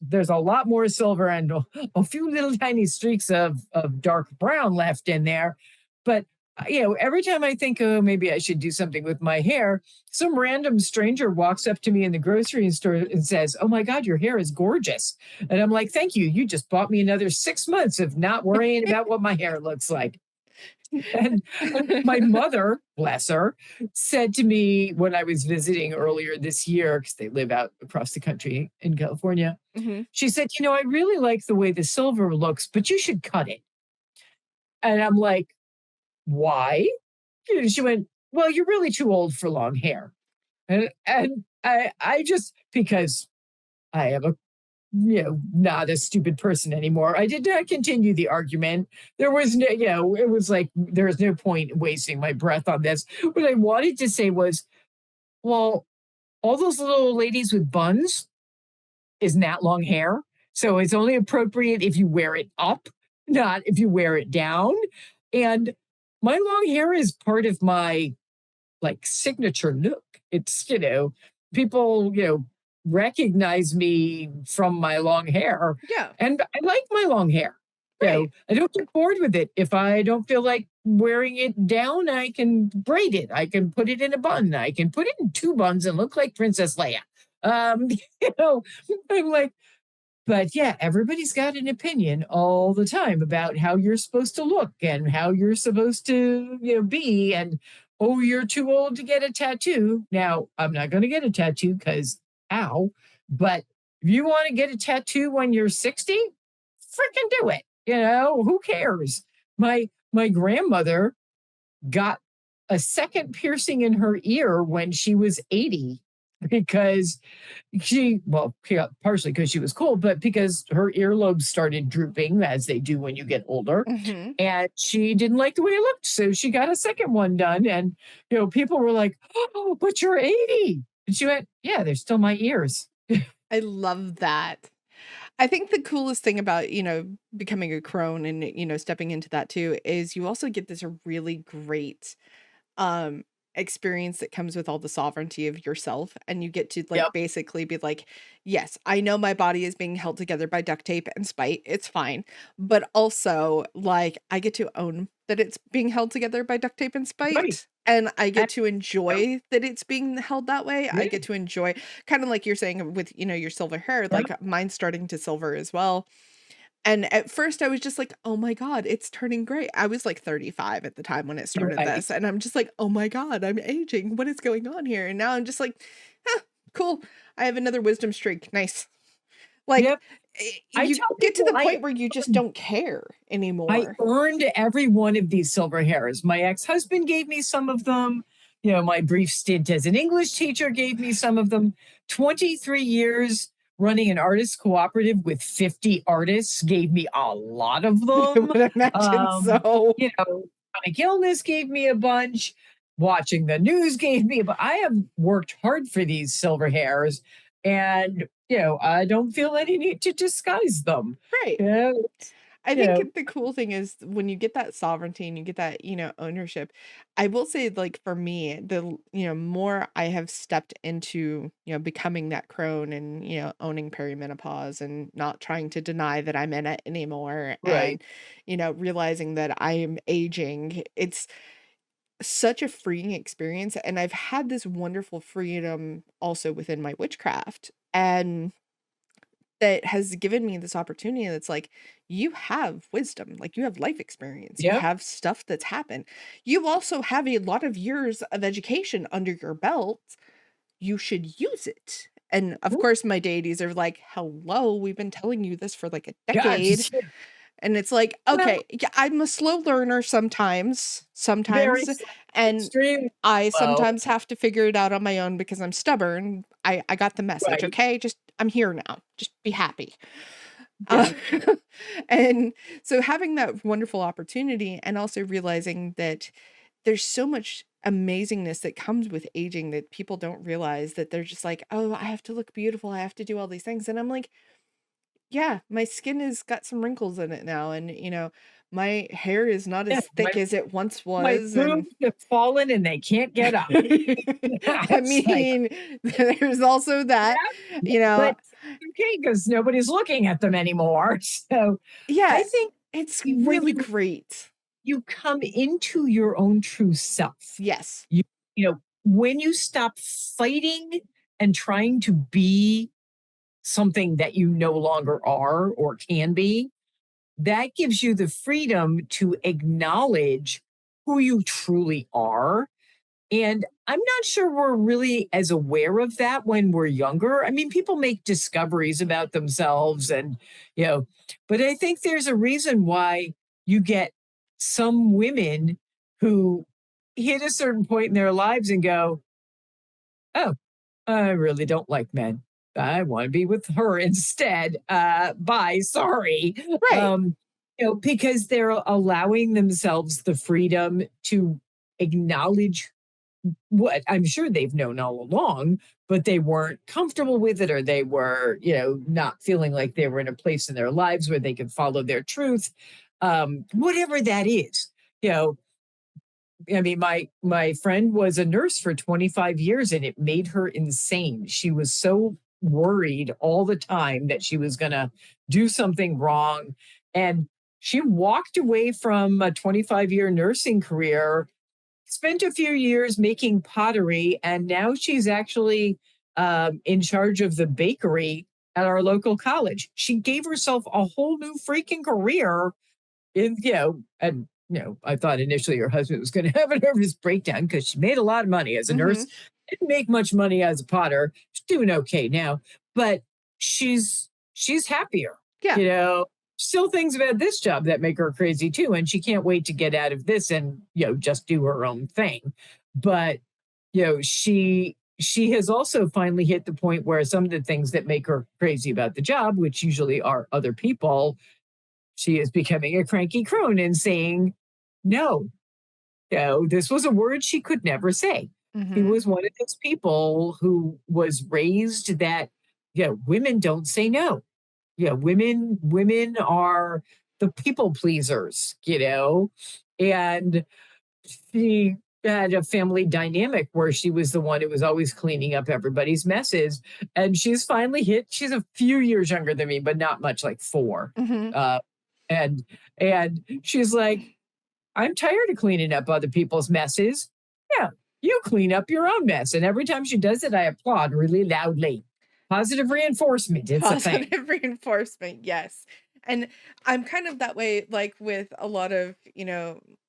there's a lot more silver and a few little tiny streaks of dark brown left in there. But every time I think, oh, maybe I should do something with my hair, some random stranger walks up to me in the grocery store and says, "Oh my God, your hair is gorgeous." And I'm like, "Thank you. You just bought me another 6 months of not worrying about what my hair looks like." And my mother, bless her, said to me when I was visiting earlier this year, because they live out across the country in California, Mhm. she said, I really like the way the silver looks, but you should cut it. And I'm like, why? And she went, well, you're really too old for long hair. And I just, because I have a not a stupid person anymore. I did not continue the argument. There was no, it was like there was no point wasting my breath on this. What I wanted to say was, well, all those little ladies with buns, isn't that long hair? So it's only appropriate if you wear it up, not if you wear it down. And my long hair is part of my like signature look. It's, people, recognize me from my long hair. Yeah, And I like my long hair. right. I don't get bored with it. If I don't feel like wearing it down, I can braid it. I can put it in a bun. I can put it in two buns and look like Princess Leia. Um, you know, I'm like, but yeah, everybody's got an opinion all the time about how you're supposed to look and how you're supposed to, be. And oh, you're too old to get a tattoo. Now, I'm not going to get a tattoo because ow. But if you want to get a tattoo when you're 60, freaking do it. Who cares? My grandmother got a second piercing in her ear when she was 80 because partially because she was cool, but because her earlobes started drooping as they do when you get older. Mhm. And she didn't like the way it looked. So she got a second one done. And, people were like, oh, but you're 80. And she went, yeah, they're still my ears. I love that. I think the coolest thing about, becoming a crone and, stepping into that too is you also get this really great um experience that comes with all the sovereignty of yourself, and you get to like Yep. basically be like, yes, I know my body is being held together by duct tape and spite, it's fine, but also like I get to own that it's being held together by duct tape and Right. spite, and I And, get to enjoy that it's being held that way. I yeah. get to enjoy, kind of like you're saying with, your silver hair, Yep. like mine's starting to silver as well. And at first I was just like, "Oh my god, it's turning gray." I was like 35 at the time when it started Right. this, and I'm just like, "Oh my god, I'm aging. What is going on here?" And now I'm just like, "Huh, cool. I have another wisdom streak. Nice." Like, Yep. I you tell get to people the point where you just don't care I anymore. earned every one of these silver hairs. My ex-husband gave me some of them. My brief stint as an English teacher gave me some of them. 23 years running an artist cooperative with 50 artists gave me a lot of I them. would imagine so. Chronic illness gave me a bunch. Watching the news gave me, but I have worked hard for these silver hairs, and I don't feel any need to disguise them. Right. You know, I you think know, the cool thing is when you get that sovereignty and you get that, ownership. I will say, like, for me, more I have stepped into, becoming that crone and, owning perimenopause and not trying to deny that I'm in it anymore, right. and, realizing that I am aging. It's such a freeing experience. And I've had this wonderful freedom also within my witchcraft. And that has given me this opportunity that's like, you have wisdom, like you have life experience, you Yep. have stuff that's happened. You also have a lot of years of education under your belt. You should use it. And of course, my deities are like, hello, we've been telling you this for like a Yeah, decade. And it's like, well, okay, yeah, I'm a slow learner very sometimes, slow, and extremely I slow. sometimes have to figure it out on my own because I'm stubborn. I got the message, Right. okay? Just I'm here now. Just be happy. Uh, Yeah. and so having that wonderful opportunity and also realizing that there's so much amazingness that comes with aging that people don't realize, that they're just like, "Oh, I have to look beautiful. I have to do all these things." And I'm like, yeah, my skin has got some wrinkles in it now, and, my hair is not Yeah. as thick as it once My was, and brooms have fallen and they can't get up. I It's like, mean, there's also that, yeah, you know but okay, because nobody's looking at them anymore. So yeah, I think it's when really you great. come into your own true self, Yes. you when you stop fighting and trying to be something that you no longer are or can be, that gives you the freedom to acknowledge who you truly are. And I'm not sure we're really as aware of that when we're younger. I mean, people make discoveries about themselves and, you know, but I think there's a reason why you get some women who hit a certain point in their lives and go, oh, I really don't like men. I want to be with her instead. Bye. Sorry. Right. Because they're allowing themselves the freedom to acknowledge what I'm sure they've known all along, but they weren't comfortable with it, or they were, not feeling like they were in a place in their lives where they could follow their truth. Whatever that is, you know, I mean, my friend was a nurse for 25 years and it made her insane. She was so worried all the time that she was going to do something wrong. And she walked away from a 25-year nursing career, spent a few years making pottery, and now she's actually in charge of the bakery at our local college. She gave herself a whole new freaking career and I thought initially her husband was going to have a nervous breakdown because she made a lot of money as a nurse, Mhm. didn't make much money as a potter. She's doing okay now, but she's happier. Yeah. You know, still things about this job that make her crazy too, and she can't wait to get out of this and just do her own thing. But she has also finally hit the point where some of the things that make her crazy about the job, which usually are other people, she is becoming a cranky crone and saying, no, no, this was a word she could never say. She Mhm. was one of those people who was raised that, women don't say no. Women are the people pleasers, and she had a family dynamic where she was the one who was always cleaning up everybody's messes. And she's a few years younger than me, but not much, like four. Mhm. Uh, and and she's like, I'm tired of cleaning up other people's messes. Yeah, you clean up your own mess. And every time she does it, I applaud really loudly. Positive reinforcement. It's a thing. Positive reinforcement, yes. And I'm kind of that way, like, with a lot of,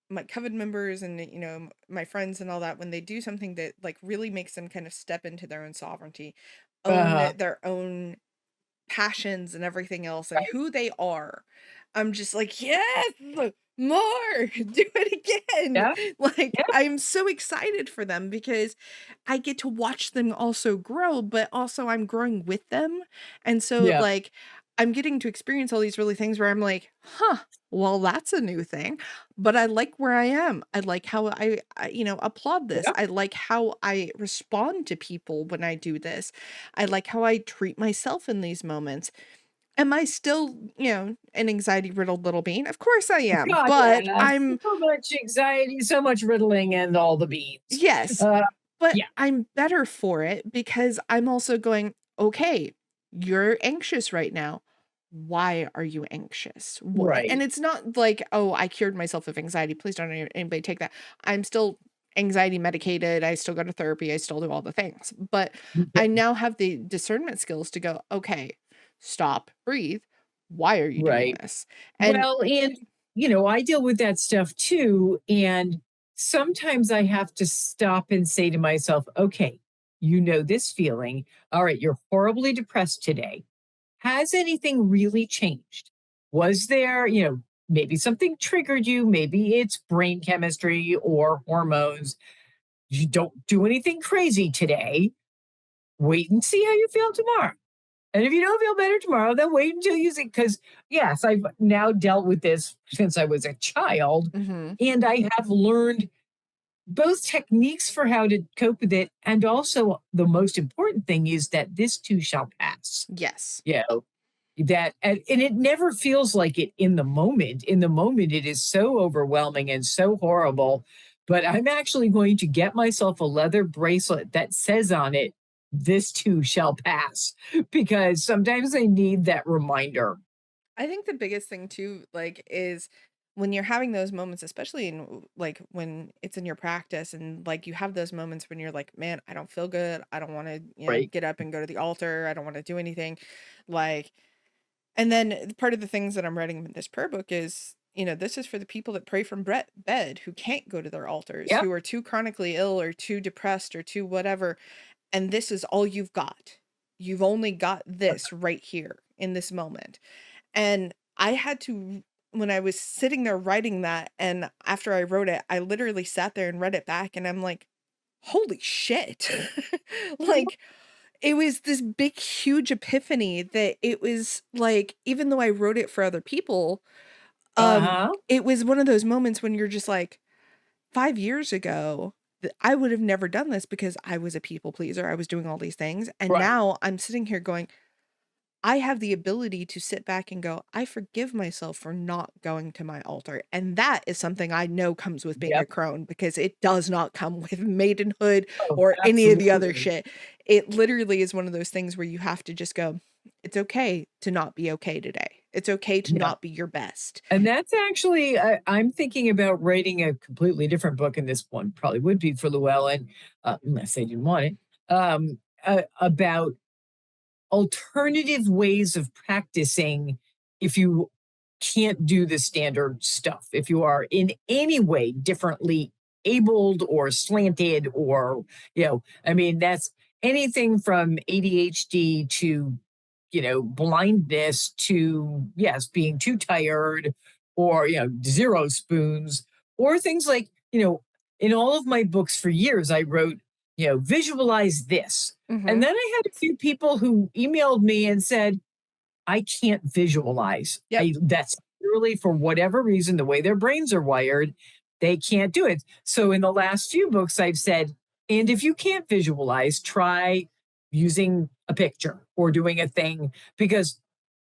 my coven members and, my friends and all that, when they do something that, like, really makes them kind of step into their own sovereignty, own Uh, their own passions and everything else and right. who they are. I'm just like, "Yes! More! Do it again!" Yeah. Like, Yeah. I'm so excited for them because I get to watch them also grow, but also I'm growing with them, and so, Yeah. like, I'm getting to experience all these really things where I'm like, "Huh, well, that's a new thing, but I like where I am. I like how I applaud this. Yeah. I like how I respond to people when I do this. I like how I treat myself in these moments. Am I still, an anxiety-riddled little being? Of course I am, God, but yeah. So much anxiety, so much riddling, and all the beans. yes, Uh, but yeah. I'm better for it because I'm also going, "Okay, you're anxious right now. Why are you anxious?" And Right. it's not like, "Oh, I cured myself of anxiety. Please don't anybody take that." I'm still anxiety medicated. I still go to therapy. I still do all the things. But I now have the discernment skills to go, "Okay, stop, breathe. Why are you doing Right. this?" And Well, and I deal with that stuff too. And sometimes I have to stop and say to myself, okay, this feeling. All right, you're horribly depressed today. Has anything really changed? Was there, maybe something triggered you? Maybe it's brain chemistry or hormones. You don't do anything crazy today. Wait and see how you feel tomorrow. And if you don't feel better tomorrow, then wait until you see. Because, yes, I've now dealt with this since I was a child, mhm, and I have learned both techniques for how to cope with it. And also, the most important thing is that this too shall pass. yes. You know, and it never feels like it in the moment. In the moment, it is so overwhelming and so horrible. But I'm actually going to get myself a leather bracelet that says on it, this too shall pass, because sometimes I need that reminder. I think the biggest thing too, like, is when you're having those moments, especially like when it's in your practice and like you have those moments when you're like, man, I don't feel good. I don't want to, Right. get up and go to the altar. I don't want to do anything. Like, and then part of the things that I'm writing in this prayer book is, this is for the people that pray from bed who can't go to their altars, Yep. who are too chronically ill or too depressed or too whatever. And this is all you've got. You've only got this right here in this moment. And I had to when I was sitting there writing that, and after I wrote it, I literally sat there and read it back, and I'm like, "Holy shit." Like, it was this big, huge epiphany that it was like, even though I wrote it for other people, Uh-huh. it was one of those moments when you're just like, 5 years ago, I would have never done this because I was a people pleaser. I was doing all these things. And Right. now I'm sitting here going, I have the ability to sit back and go, I forgive myself for not going to my altar. And that is something I know comes with being a Yep. crone because it does not come with maidenhood Oh, or any of the other absolutely. shit. It literally is one of those things where you have to just go, it's okay to not be okay today. It's okay to Yeah. not be your best. And that's actually, I'm thinking about writing a completely different book, and this one probably would be for Llewellyn, unless they didn't want it, about alternative ways of practicing if you can't do the standard stuff. If you are in any way differently abled or slanted, or, I mean, that's anything from ADHD to, blindness to, yes, being too tired, or, zero spoons, or things like, in all of my books for years, I wrote, visualize this. And Mhm. then I had a few people who emailed me and said, I can't visualize. Yep. That's literally for whatever reason, the way their brains are wired, they can't do it. So in the last few books, I've said, and if you can't visualize, try using a picture or doing a thing, because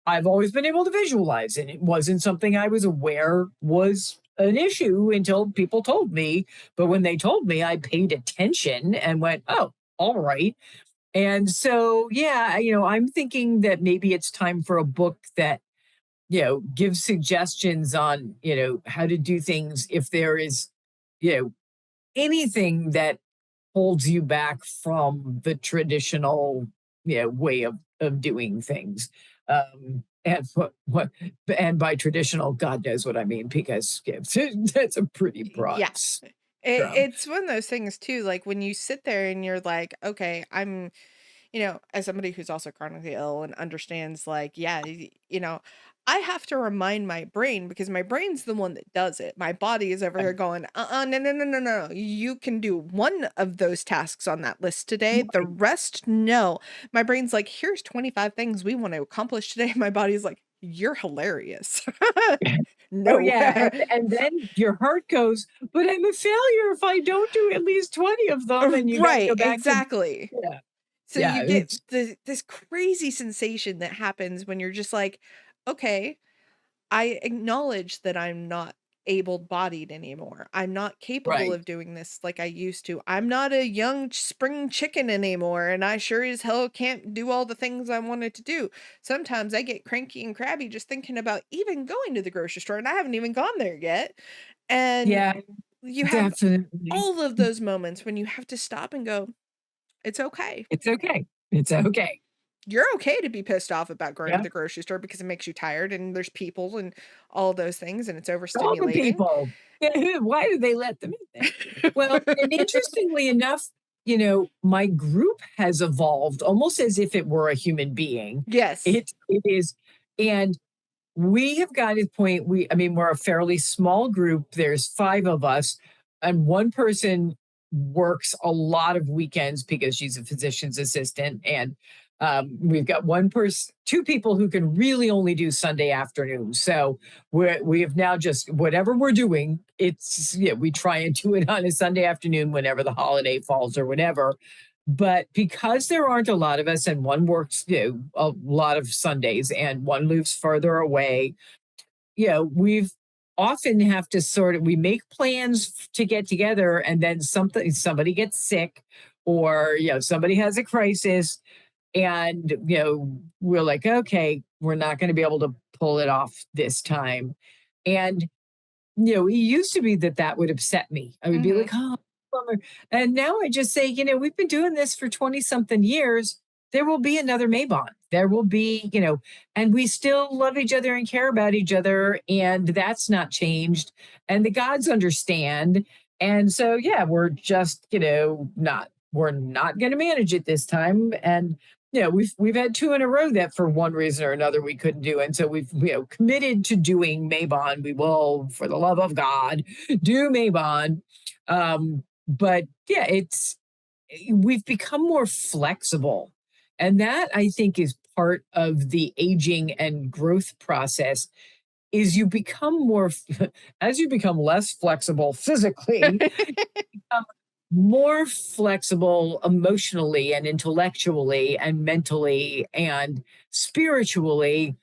I've always been able to visualize, and it wasn't something I was aware was an issue until people told me. But when they told me, I paid attention and went, oh, all right. And so, yeah, I'm thinking that maybe it's time for a book that, gives suggestions on, how to do things if there is, you know, anything that holds you back from the traditional, way of doing things. And and by traditional, God knows what I mean, because that's a pretty broad Yeah. term. It's one of those things too, like, when you sit there and you're like, "Okay, I'm," as somebody who's also chronically ill and understands, like, yeah, I have to remind my brain because my brain's the one that does it. My body is over here Right. going, no, no, no, no, no. You can do one of those tasks on that list today. The Right. rest, no. My brain's like, here's 25 things we want to accomplish today. My body's like, you're hilarious. Oh No. yeah, and then your heart goes, but I'm a failure if I don't do at least 20 of them, and you got to Right, go back to, exactly. yeah, So yeah, you get it's this crazy sensation that happens when you're just like, "Okay, I acknowledge that I'm not able-bodied anymore. I'm not capable right. of doing this like I used to. I'm not a young spring chicken anymore, and I sure as hell can't do all the things I wanted to do." Sometimes I get cranky and crabby just thinking about even going to the grocery store, and I haven't even gone there yet. And Yeah, you have definitely. all of those moments when you have to stop and go, "It's okay." It's okay. It's okay. You're okay to be pissed off about going to Yeah. the grocery store because it makes you tired and there's people and all those things and it's All the overstimulating. people. Why do they let them in there? Well, and interestingly enough, my group has evolved almost as if it were a human being. Yes. It is, and we have got to the point, I mean, we're a fairly small group. There's five of us, and one person works a lot of weekends because she's a physician's assistant. And we've got two people who can really only do Sunday afternoons. So we have now just whatever we're doing, it's, yeah, we try and do it on a Sunday afternoon whenever the holiday falls or whatever. But because there aren't a lot of us, and one works, a lot of Sundays, and one lives further away, we've often have to we make plans to get together, and then somebody gets sick, or somebody has a crisis, and we're like, okay, we're not going to be able to pull it off this time. And it used to be that that would upset me. I would be like, Mhm. oh, bummer. And now I just say, we've been doing this for 20 something years. There will be another Mabon. There will be, and we still love each other and care about each other. And that's not changed. And the gods understand. And so, yeah, we're just, we're not going to manage it this time. And yeah, we've had two in a row that for one reason or another we couldn't do, and so we've committed to doing Mabon. We will, for the love of God, do Mabon. But yeah, we've become more flexible, And that I think is part of the aging and growth process is you become more as you become less flexible physically, become more flexible emotionally and intellectually and mentally and spiritually.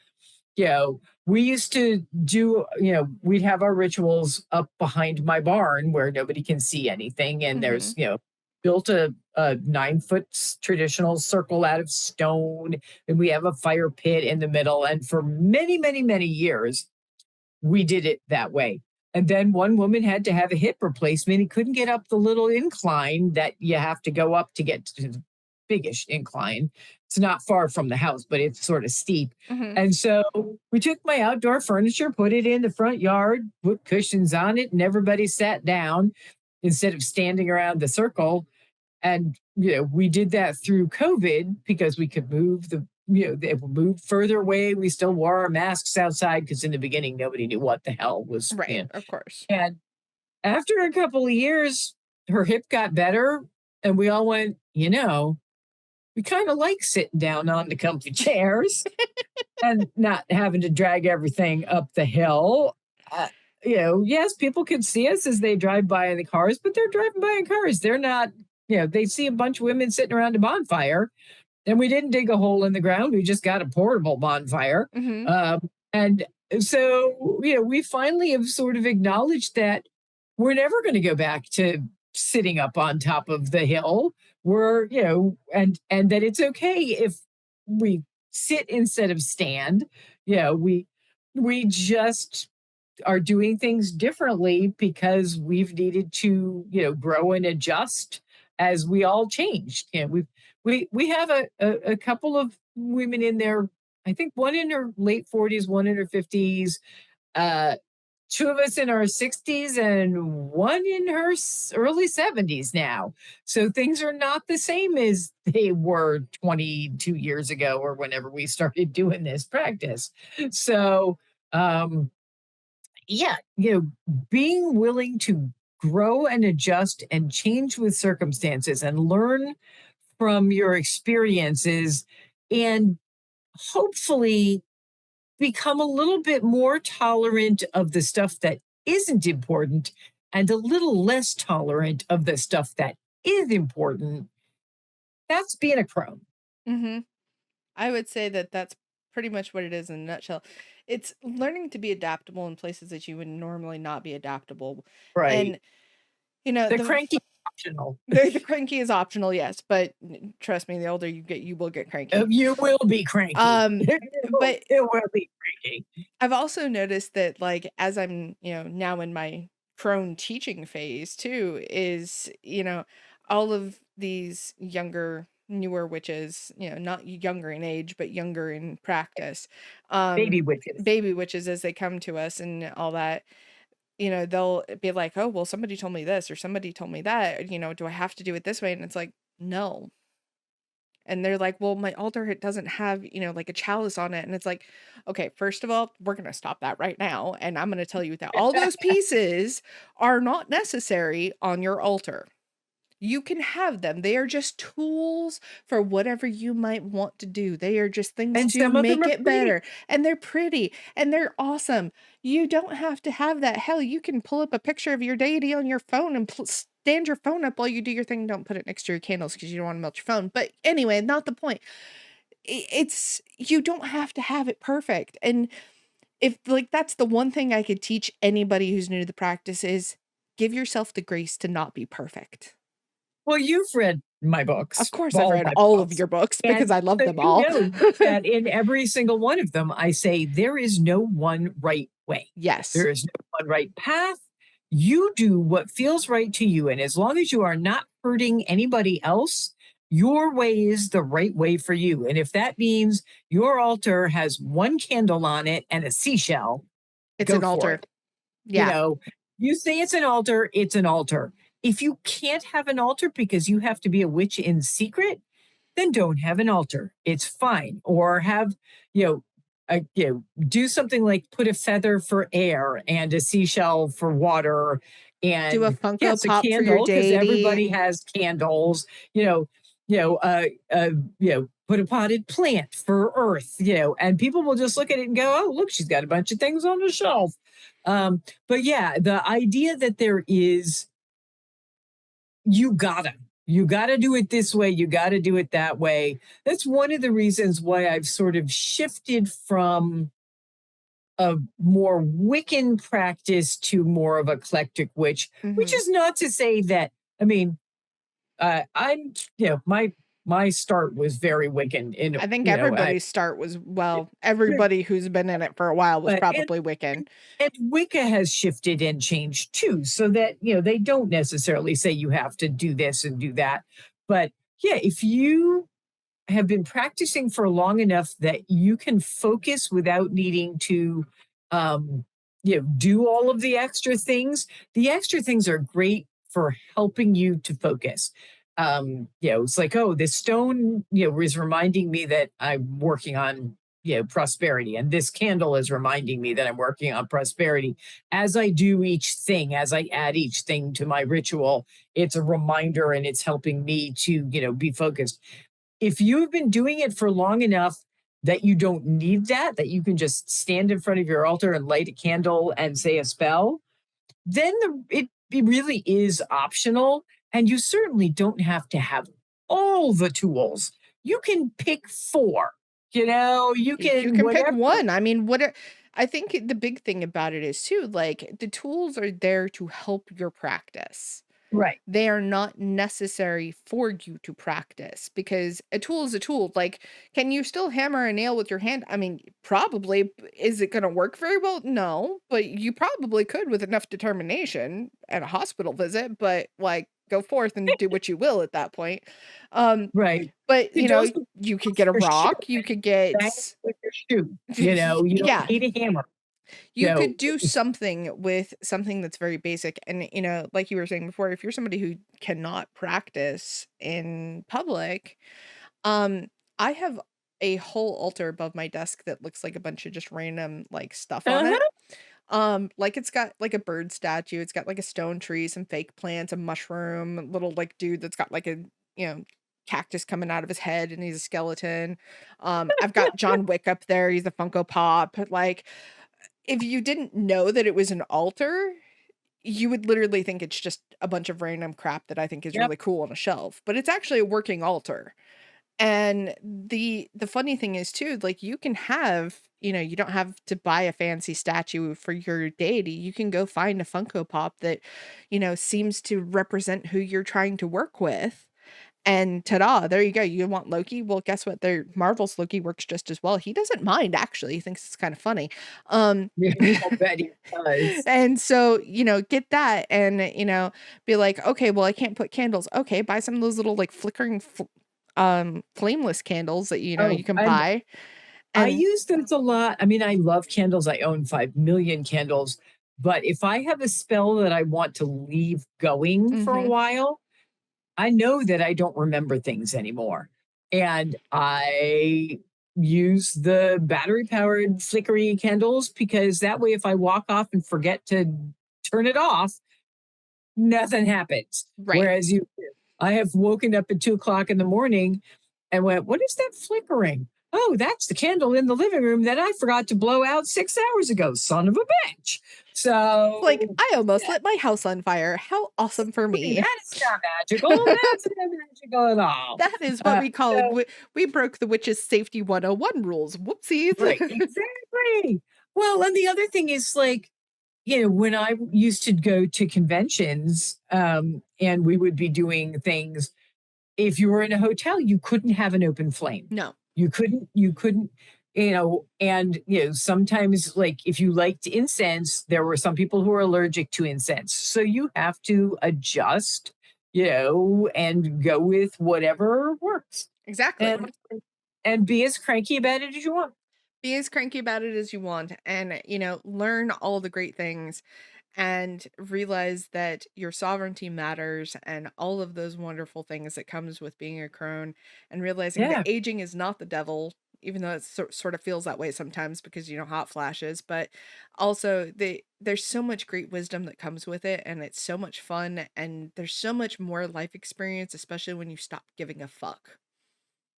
We used to do, we'd have our rituals up behind my barn where nobody can see anything. And there's, Mhm. built a 9 foot traditional circle out of stone. And we have a fire pit in the middle. And for many, many, many years, we did it that way. And then one woman had to have a hip replacement. He couldn't get up the little incline that you have to go up to get to the biggish incline. It's not far from the house, but it's sort of steep. Mhm. And so we took my outdoor furniture, put it in the front yard, put cushions on it, and everybody sat down instead of standing around the circle. And we did that through COVID because we could move they moved further away. We still wore our masks outside because in the beginning nobody knew what the hell was. Right, of course. And after a couple of years, her hip got better, and we all went, we kind of like sitting down on the comfy chairs and not having to drag everything up the hill. Yes, people can see us as they drive by in the cars, but they're driving by in cars. They're not, they see a bunch of women sitting around a bonfire, and we didn't dig a hole in the ground. We just got a portable bonfire. Mhm. And so, we finally have sort of acknowledged that we're never going to go back to sitting up on top of the hill. We're, and that it's okay if we sit instead of stand. We just are doing things differently because we've needed to, grow and adjust as we all changed. We have a couple of women in there. I think one in her late 40s, one in her 50s, uh, two of us in our 60s, and one in her early 70s now. So things are not the same as they were 22 years ago or whenever we started doing this practice. So, yeah, being willing to grow and adjust and change with circumstances and learn from your experiences and hopefully become a little bit more tolerant of the stuff that isn't important and a little less tolerant of the stuff that is important. That's being a crone. Mhm. I would say that that's pretty much what it is in a nutshell. It's learning to be adaptable in places that you would normally not be adaptable. Right. And, you know, The the cranky optional. the cranky is optional, yes, but trust me, the older you get, you will get cranky. You will be cranky. Um, but It will be cranky. I've also noticed that, like, as I'm, now in my crone teaching phase too, is, all of these younger, newer witches, not younger in age, but younger in practice, Baby witches. baby witches as they come to us and all that, they'll be like, oh, well, somebody told me this or somebody told me that, do I have to do it this way? And it's like, no. And they're like, "Well, my altar, it doesn't have, like a chalice on it." And it's like, "Okay, first of all, we're gonna stop that right now, and I'm gonna tell you that all those pieces are not necessary on your altar. You can have them. They are just tools for whatever you might want to do. They are just things And to some of them make are it pretty. better. And they're pretty and they're awesome. You don't have to have that. Hell, you can pull up a picture of your deity on your phone and stand your phone up while you do your thing. Don't put it next to your candles because you don't want to melt your phone. But anyway, not the point. It's you don't have to have it perfect. And if like that's the one thing I could teach anybody who's new to the practice is give yourself the grace to not be perfect. Well, you've read my Of books, course, I've all read my all of books. your books because And I love so them you all. know that in every single one of them, I say there is no one right way. Yes. There is no one right path. You do what feels right to you. And as long as you are not hurting anybody else, your way is the right way for you. And if that means your altar has one candle on it and a seashell, It's go an for altar. it. You Yeah. know, you say it's an altar, it's an altar. If you can't have an altar because you have to be a witch in secret, then don't have an altar. It's fine. Or have, you know, do something like put a feather for air and a seashell for water Do a and Funko yes, a Pop for your candle because deity. everybody has candles, you know, uh, put a potted plant for earth, and people will just look at it and go, oh, look, she's got a bunch of things on the shelf. But yeah, the idea that there is, you gotta do it this way, you gotta do it that way. That's one of the reasons why I've sort of shifted from a more Wiccan practice to more of eclectic witch, which Mhm. is not to say that, I mean, I'm, my start was very Wiccan I think everybody's start was well, everybody who's been in it for a while was but probably Wiccan. and Wicca has shifted and changed too, so that they don't necessarily say you have to do this and do that. But yeah, if you have been practicing for long enough that you can focus without needing to do all of the extra things are great for helping you to focus. It's like, oh, this stone is reminding me that I'm working on prosperity, and this candle is reminding me that I'm working on prosperity. As I do each thing, as I add each thing to my ritual, it's a reminder and it's helping me to be focused. If you've been doing it for long enough that you don't need that you can just stand in front of your altar and light a candle and say a spell, then it really is optional. And you certainly don't have to have all the tools. You can pick four, you You can can pick whatever. one. I mean, I think the big thing about it is too, like, the tools are there to help your practice. Right. They are not necessary for you to practice because a tool is a tool. Like, can you still hammer a nail with your hand? I mean, probably. Is it going to work very well? No, but you probably could with enough determination at a hospital visit. But like, go forth and do what you will at that point. Um, Right. but You could also you could use get a your shoe rock. You and could get, bang it with your shoe. You don't yeah, need a hammer. You you know, could do something with something that's very basic, and, like you were saying before, if you're somebody who cannot practice in public, um, I have a whole altar above my desk that looks like a bunch of just random, like, stuff on it. uh-huh. Like, it's got, like, a bird statue, it's got, like, a stone tree, some fake plants, a mushroom, a little, like, dude that's got, like, a, you know, cactus coming out of his head, and he's a skeleton. I've got John Wick up there, he's a Funko Pop, like, if you didn't know that it was an altar, you would literally think it's just a bunch of random crap that I think is Yep. really cool on a shelf, but it's actually a working altar. And the funny thing is too, like, you can have, you don't have to buy a fancy statue for your deity. You can go find a Funko Pop that, seems to represent who you're trying to work with. And ta-da, there you go. You want Loki? Well, guess what? Their Marvel's Loki works just as well. He doesn't mind actually. He thinks it's kind of funny. Um Yeah, I'll bet he does. and so, get that and be like, okay, well, I can't put candles. Okay, buy some of those little like flickering flameless candles that Oh, you can and buy. I And use those a lot. I mean, I love candles. I own 5 million candles. But if I have a spell that I want to leave going for a mhm, while, I know that I don't remember things anymore. And I use the battery powered flickery candles because that way, if I walk off and forget to turn it off, nothing happens. right. Whereas I have woken up at 2 o'clock in the morning and went, what is that flickering? Oh, that's the candle in the living room that I forgot to blow out 6 hours ago. Son of a bitch. Like, So, I almost yeah, lit my house on fire. How awesome for me. that is not magical. That's not magical at all. That is what we call So, we broke the witch's safety 101 rules. right, Whoopsies. exactly. Well, and the other thing is like, when I used to go to conventions, and we would be doing things, if you were in a hotel, you couldn't have an open flame. No. You couldn't, and sometimes like if you liked incense, there were some people who were allergic to incense. So you have to adjust, and go with whatever works. Exactly. And and be as cranky about it as you want. Be as cranky about it as you want and, learn all the great things and realize that your sovereignty matters and all of those wonderful things that comes with being a crone and realizing that Yeah. aging is not the devil. even though it sort of feels that way sometimes because, hot flashes, but also there's so much great wisdom that comes with it, and it's so much fun, and there's so much more life experience, especially when you stop giving a fuck.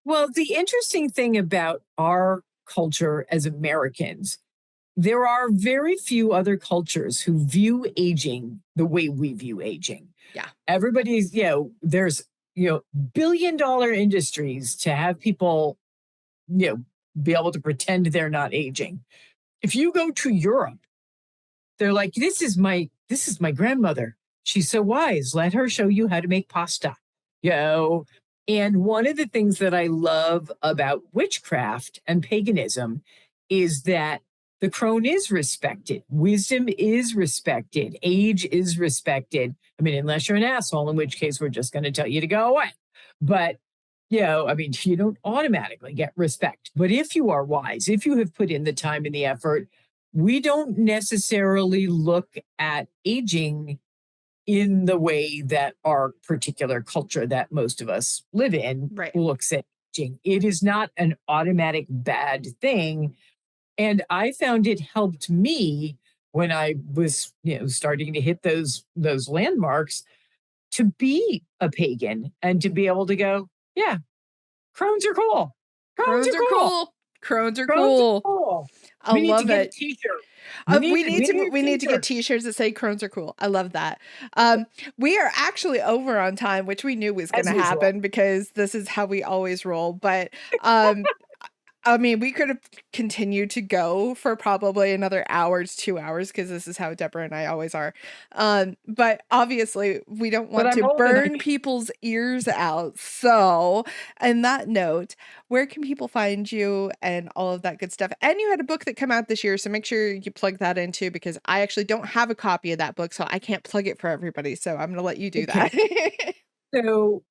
Well, the interesting thing about our culture as Americans, there are very few other cultures who view aging the way we view aging. Yeah. Everybody's, there's, billion-dollar industries to have people, you know, be able to pretend they're not aging. If you go to Europe, they're like, this is my grandmother. She's so wise. Let her show you how to make pasta. You know, and one of the things that I love about witchcraft and paganism is that the crone is respected, wisdom is respected, age is respected. I mean, unless you're an asshole, in which case we're just going to tell you to go away. But I mean, you don't automatically get respect. But if you are wise, if you have put in the time and the effort, we don't necessarily look at aging in the way that our particular culture that most of us live in Right. looks at aging. It is not an automatic bad thing. And I found it helped me when I was, starting to hit those landmarks to be a pagan and to be able to go, yeah, crones are cool. Crones Crones are are cool. cool. Crones are Crones are cool. cool. I We need to love get a it. t-shirt. We need We to, need we to need a we need to get t-shirt. t-shirts that say crones are cool. I love that. We are actually over on time, which we knew was going As to usual. happen because this is how we always roll. But um, I mean, we could have continued to go for probably another hour to 2 hours because this is how Deborah and I always are. But obviously, we don't But want I'm to old and I burn people's ears out. So, on that note, where can people find you and all of that good stuff? And you had a book that came out this year, so make sure you plug that in too because I actually don't have a copy of that book, so I can't plug it for everybody. So, I'm going to let you do okay. that. So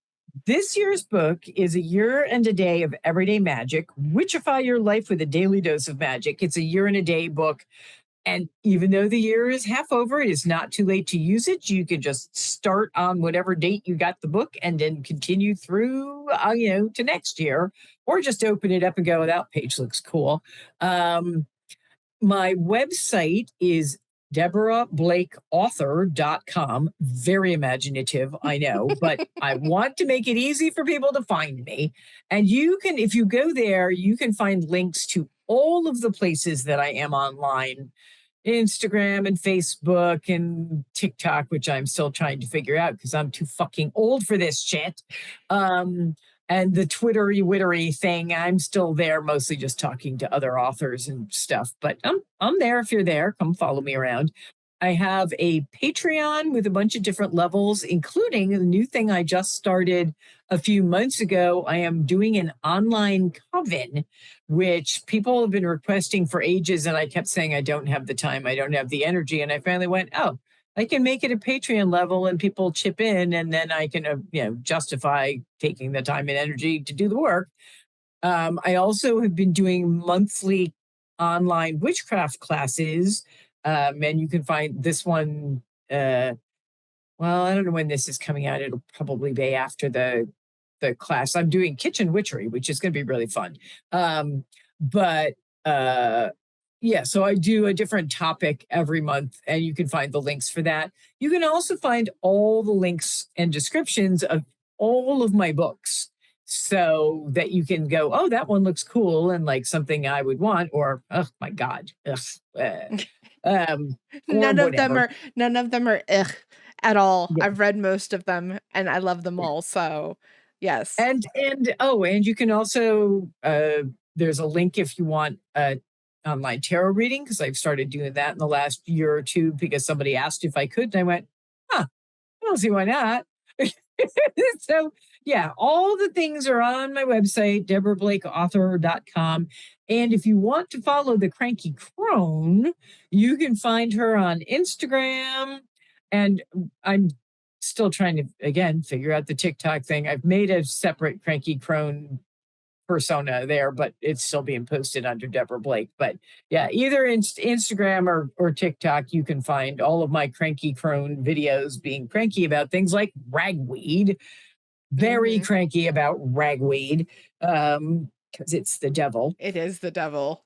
this year's book is A Year and a Day of Everyday Magic. Witchify Your Life with a Daily Dose of Magic. It's a year and a day book. And even though the year is half over, it is not too late to use it. You can just start on whatever date you got the book and then continue through, to next year, or just open it up and go, that page looks cool. My website is DeborahBlakeAuthor.com. Very imaginative, I know, but I want to make it easy for people to find me. And if you go there, you can find links to all of the places that I am online: Instagram and Facebook and TikTok, which I'm still trying to figure out because I'm too fucking old for this shit. And the Twittery wittery thing, I'm still there, mostly just talking to other authors and stuff. But I'm there if you're there. Come follow me around. I have a Patreon with a bunch of different levels, including the new thing I just started a few months ago. I am doing an online coven, which people have been requesting for ages. And I kept saying, I don't have the time, I don't have the energy. And I finally went, oh, I can make it a Patreon level and people chip in, and then I can, justify taking the time and energy to do the work. I also have been doing monthly online witchcraft classes, and you can find this one. Well, I don't know when this is coming out. It'll probably be after the class. I'm doing kitchen witchery, which is going to be really fun. But yeah, so I do a different topic every month, and you can find the links for that. You can also find all the links and descriptions of all of my books so that you can go, oh, that one looks cool and like something I would want, or oh my God, ugh, or whatever. None of them are ugh at all. Yeah. I've read most of them and I love them Yeah. all. So, yes. And you can also there's a link if you want online tarot reading, because I've started doing that in the last year or two because somebody asked if I could, and I went, huh, I don't see why not. So yeah, all the things are on my website, DeborahBlakeAuthor.com. And if you want to follow the Cranky Crone, you can find her on Instagram. And I'm still trying to, again, figure out the TikTok thing. I've made a separate Cranky Crone persona there, but it's still being posted under Deborah Blake. But yeah, either Instagram or TikTok, you can find all of my Cranky Crone videos being cranky about things like ragweed. Very Mhm. cranky about ragweed. because it's the devil. It is the devil.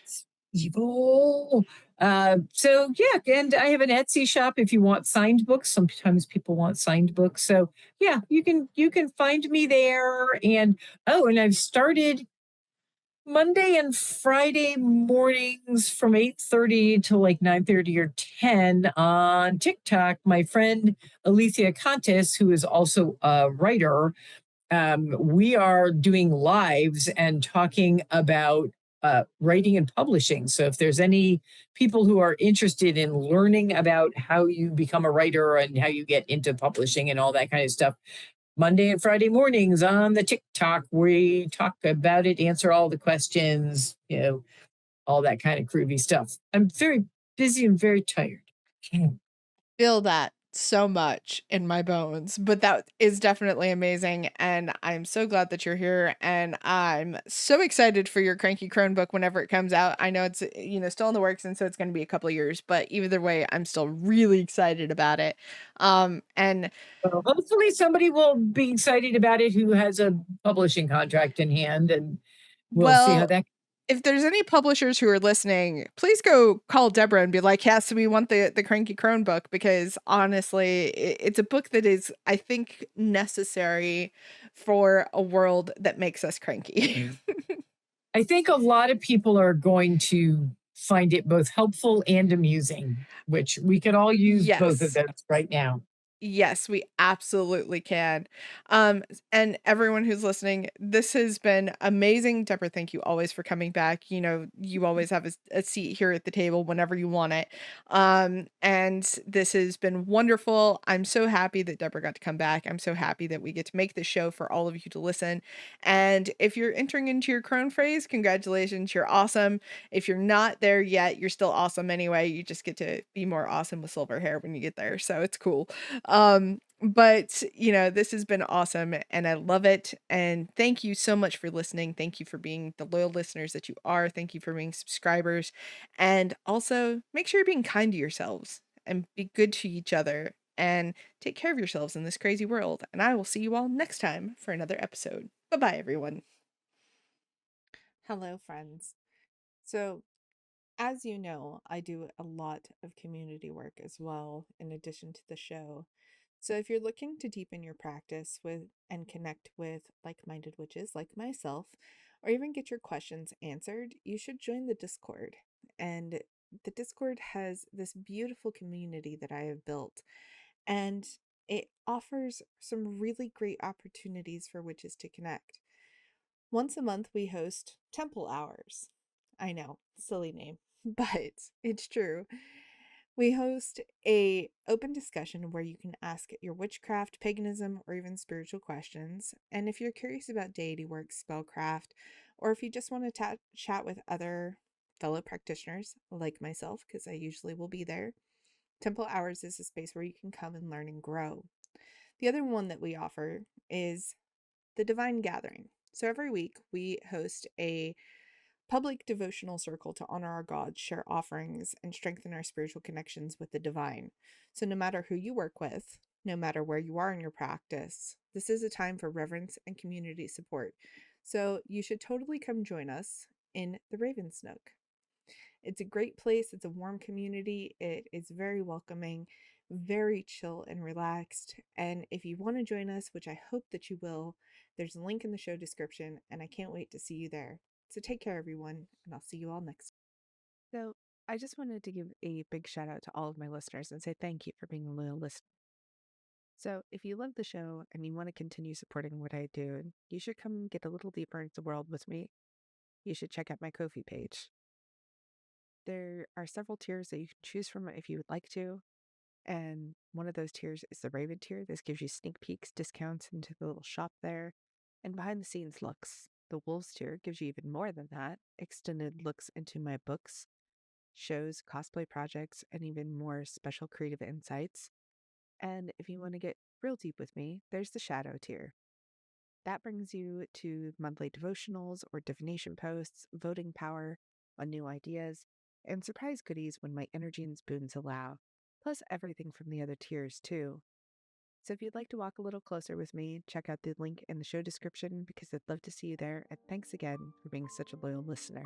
It's evil. So yeah, and I have an Etsy shop if you want signed books. Sometimes people want signed books. So yeah, you can find me there. And oh, and I've started Monday and Friday mornings from 8:30 to like 9:30 or 10 on TikTok. My friend Alicia Contes, who is also a writer, we are doing lives and talking about writing and publishing. So if there's any people who are interested in learning about how you become a writer and how you get into publishing and all that kind of stuff, Monday and Friday mornings on the TikTok, we talk about it, answer all the questions, all that kind of groovy stuff. I'm very busy and very tired. Feel that so much in my bones, but that is definitely amazing, and I'm so glad that you're here, and I'm so excited for your Cranky Crone book whenever it comes out. I know it's, still in the works, and so it's gonna be a couple of years, but either way, I'm still really excited about it. And Well, hopefully somebody will be excited about it who has a publishing contract in hand, and we'll see how well, that. if there's any publishers who are listening, please go call Deborah and be like, "Yes, we want the Cranky Crone book," because honestly, it's a book that is, I think, necessary for a world that makes us cranky. I think a lot of people are going to find it both helpful and amusing, which we could all use both of Yes. those right now. Yes, we absolutely can. And everyone who's listening, this has been amazing. Deborah, thank you always for coming back. You always have a seat here at the table whenever you want it. And this has been wonderful. I'm so happy that Deborah got to come back. I'm so happy that we get to make this show for all of you to listen. And if you're entering into your crone phrase, congratulations, you're awesome. If you're not there yet, you're still awesome anyway. You just get to be more awesome with silver hair when you get there. So it's cool. But this has been awesome and I love it. And thank you so much for listening. Thank you for being the loyal listeners that you are. Thank you for being subscribers. And also make sure you're being kind to yourselves and be good to each other and take care of yourselves in this crazy world. And I will see you all next time for another episode. Bye bye, everyone. Hello, friends. So, as you know, I do a lot of community work as well, in addition to the show. So if you're looking to deepen your practice with and connect with like-minded witches like myself, or even get your questions answered, you should join the Discord. And the Discord has this beautiful community that I have built, and it offers some really great opportunities for witches to connect. Once a month, we host Temple Hours. I know, silly name, but it's true. We host a open discussion where you can ask your witchcraft, paganism, or even spiritual questions. And if you're curious about deity work, spellcraft, or if you just want to chat with other fellow practitioners like myself, because I usually will be there, Temple Hours is a space where you can come and learn and grow. The other one that we offer is the Divine Gathering. So every week we host a public devotional circle to honor our gods, share offerings, and strengthen our spiritual connections with the divine. So no matter who you work with, no matter where you are in your practice, this is a time for reverence and community support. So you should totally come join us in the Raven's Nook. It's a great place. It's a warm community. It is very welcoming, very chill and relaxed. And if you want to join us, which I hope that you will, there's a link in the show description, and I can't wait to see you there. So take care, everyone, and I'll see you all next. So I just wanted to give a big shout out to all of my listeners and say thank you for being a loyal listener. So if you love the show and you want to continue supporting what I do, you should come get a little deeper into the world with me. You should check out my Ko-fi page. There are several tiers that you can choose from if you would like to. And one of those tiers is the Raven tier. This gives you sneak peeks, discounts into the little shop there, and behind the scenes looks. The Wolves tier gives you even more than that, extended looks into my books, shows, cosplay projects, and even more special creative insights. And if you want to get real deep with me, there's the Shadow tier. That brings you to monthly devotionals or divination posts, voting power on new ideas, and surprise goodies when my energy and spoons allow, plus everything from the other tiers, too. So if you'd like to walk a little closer with me, check out the link in the show description because I'd love to see you there. And thanks again for being such a loyal listener.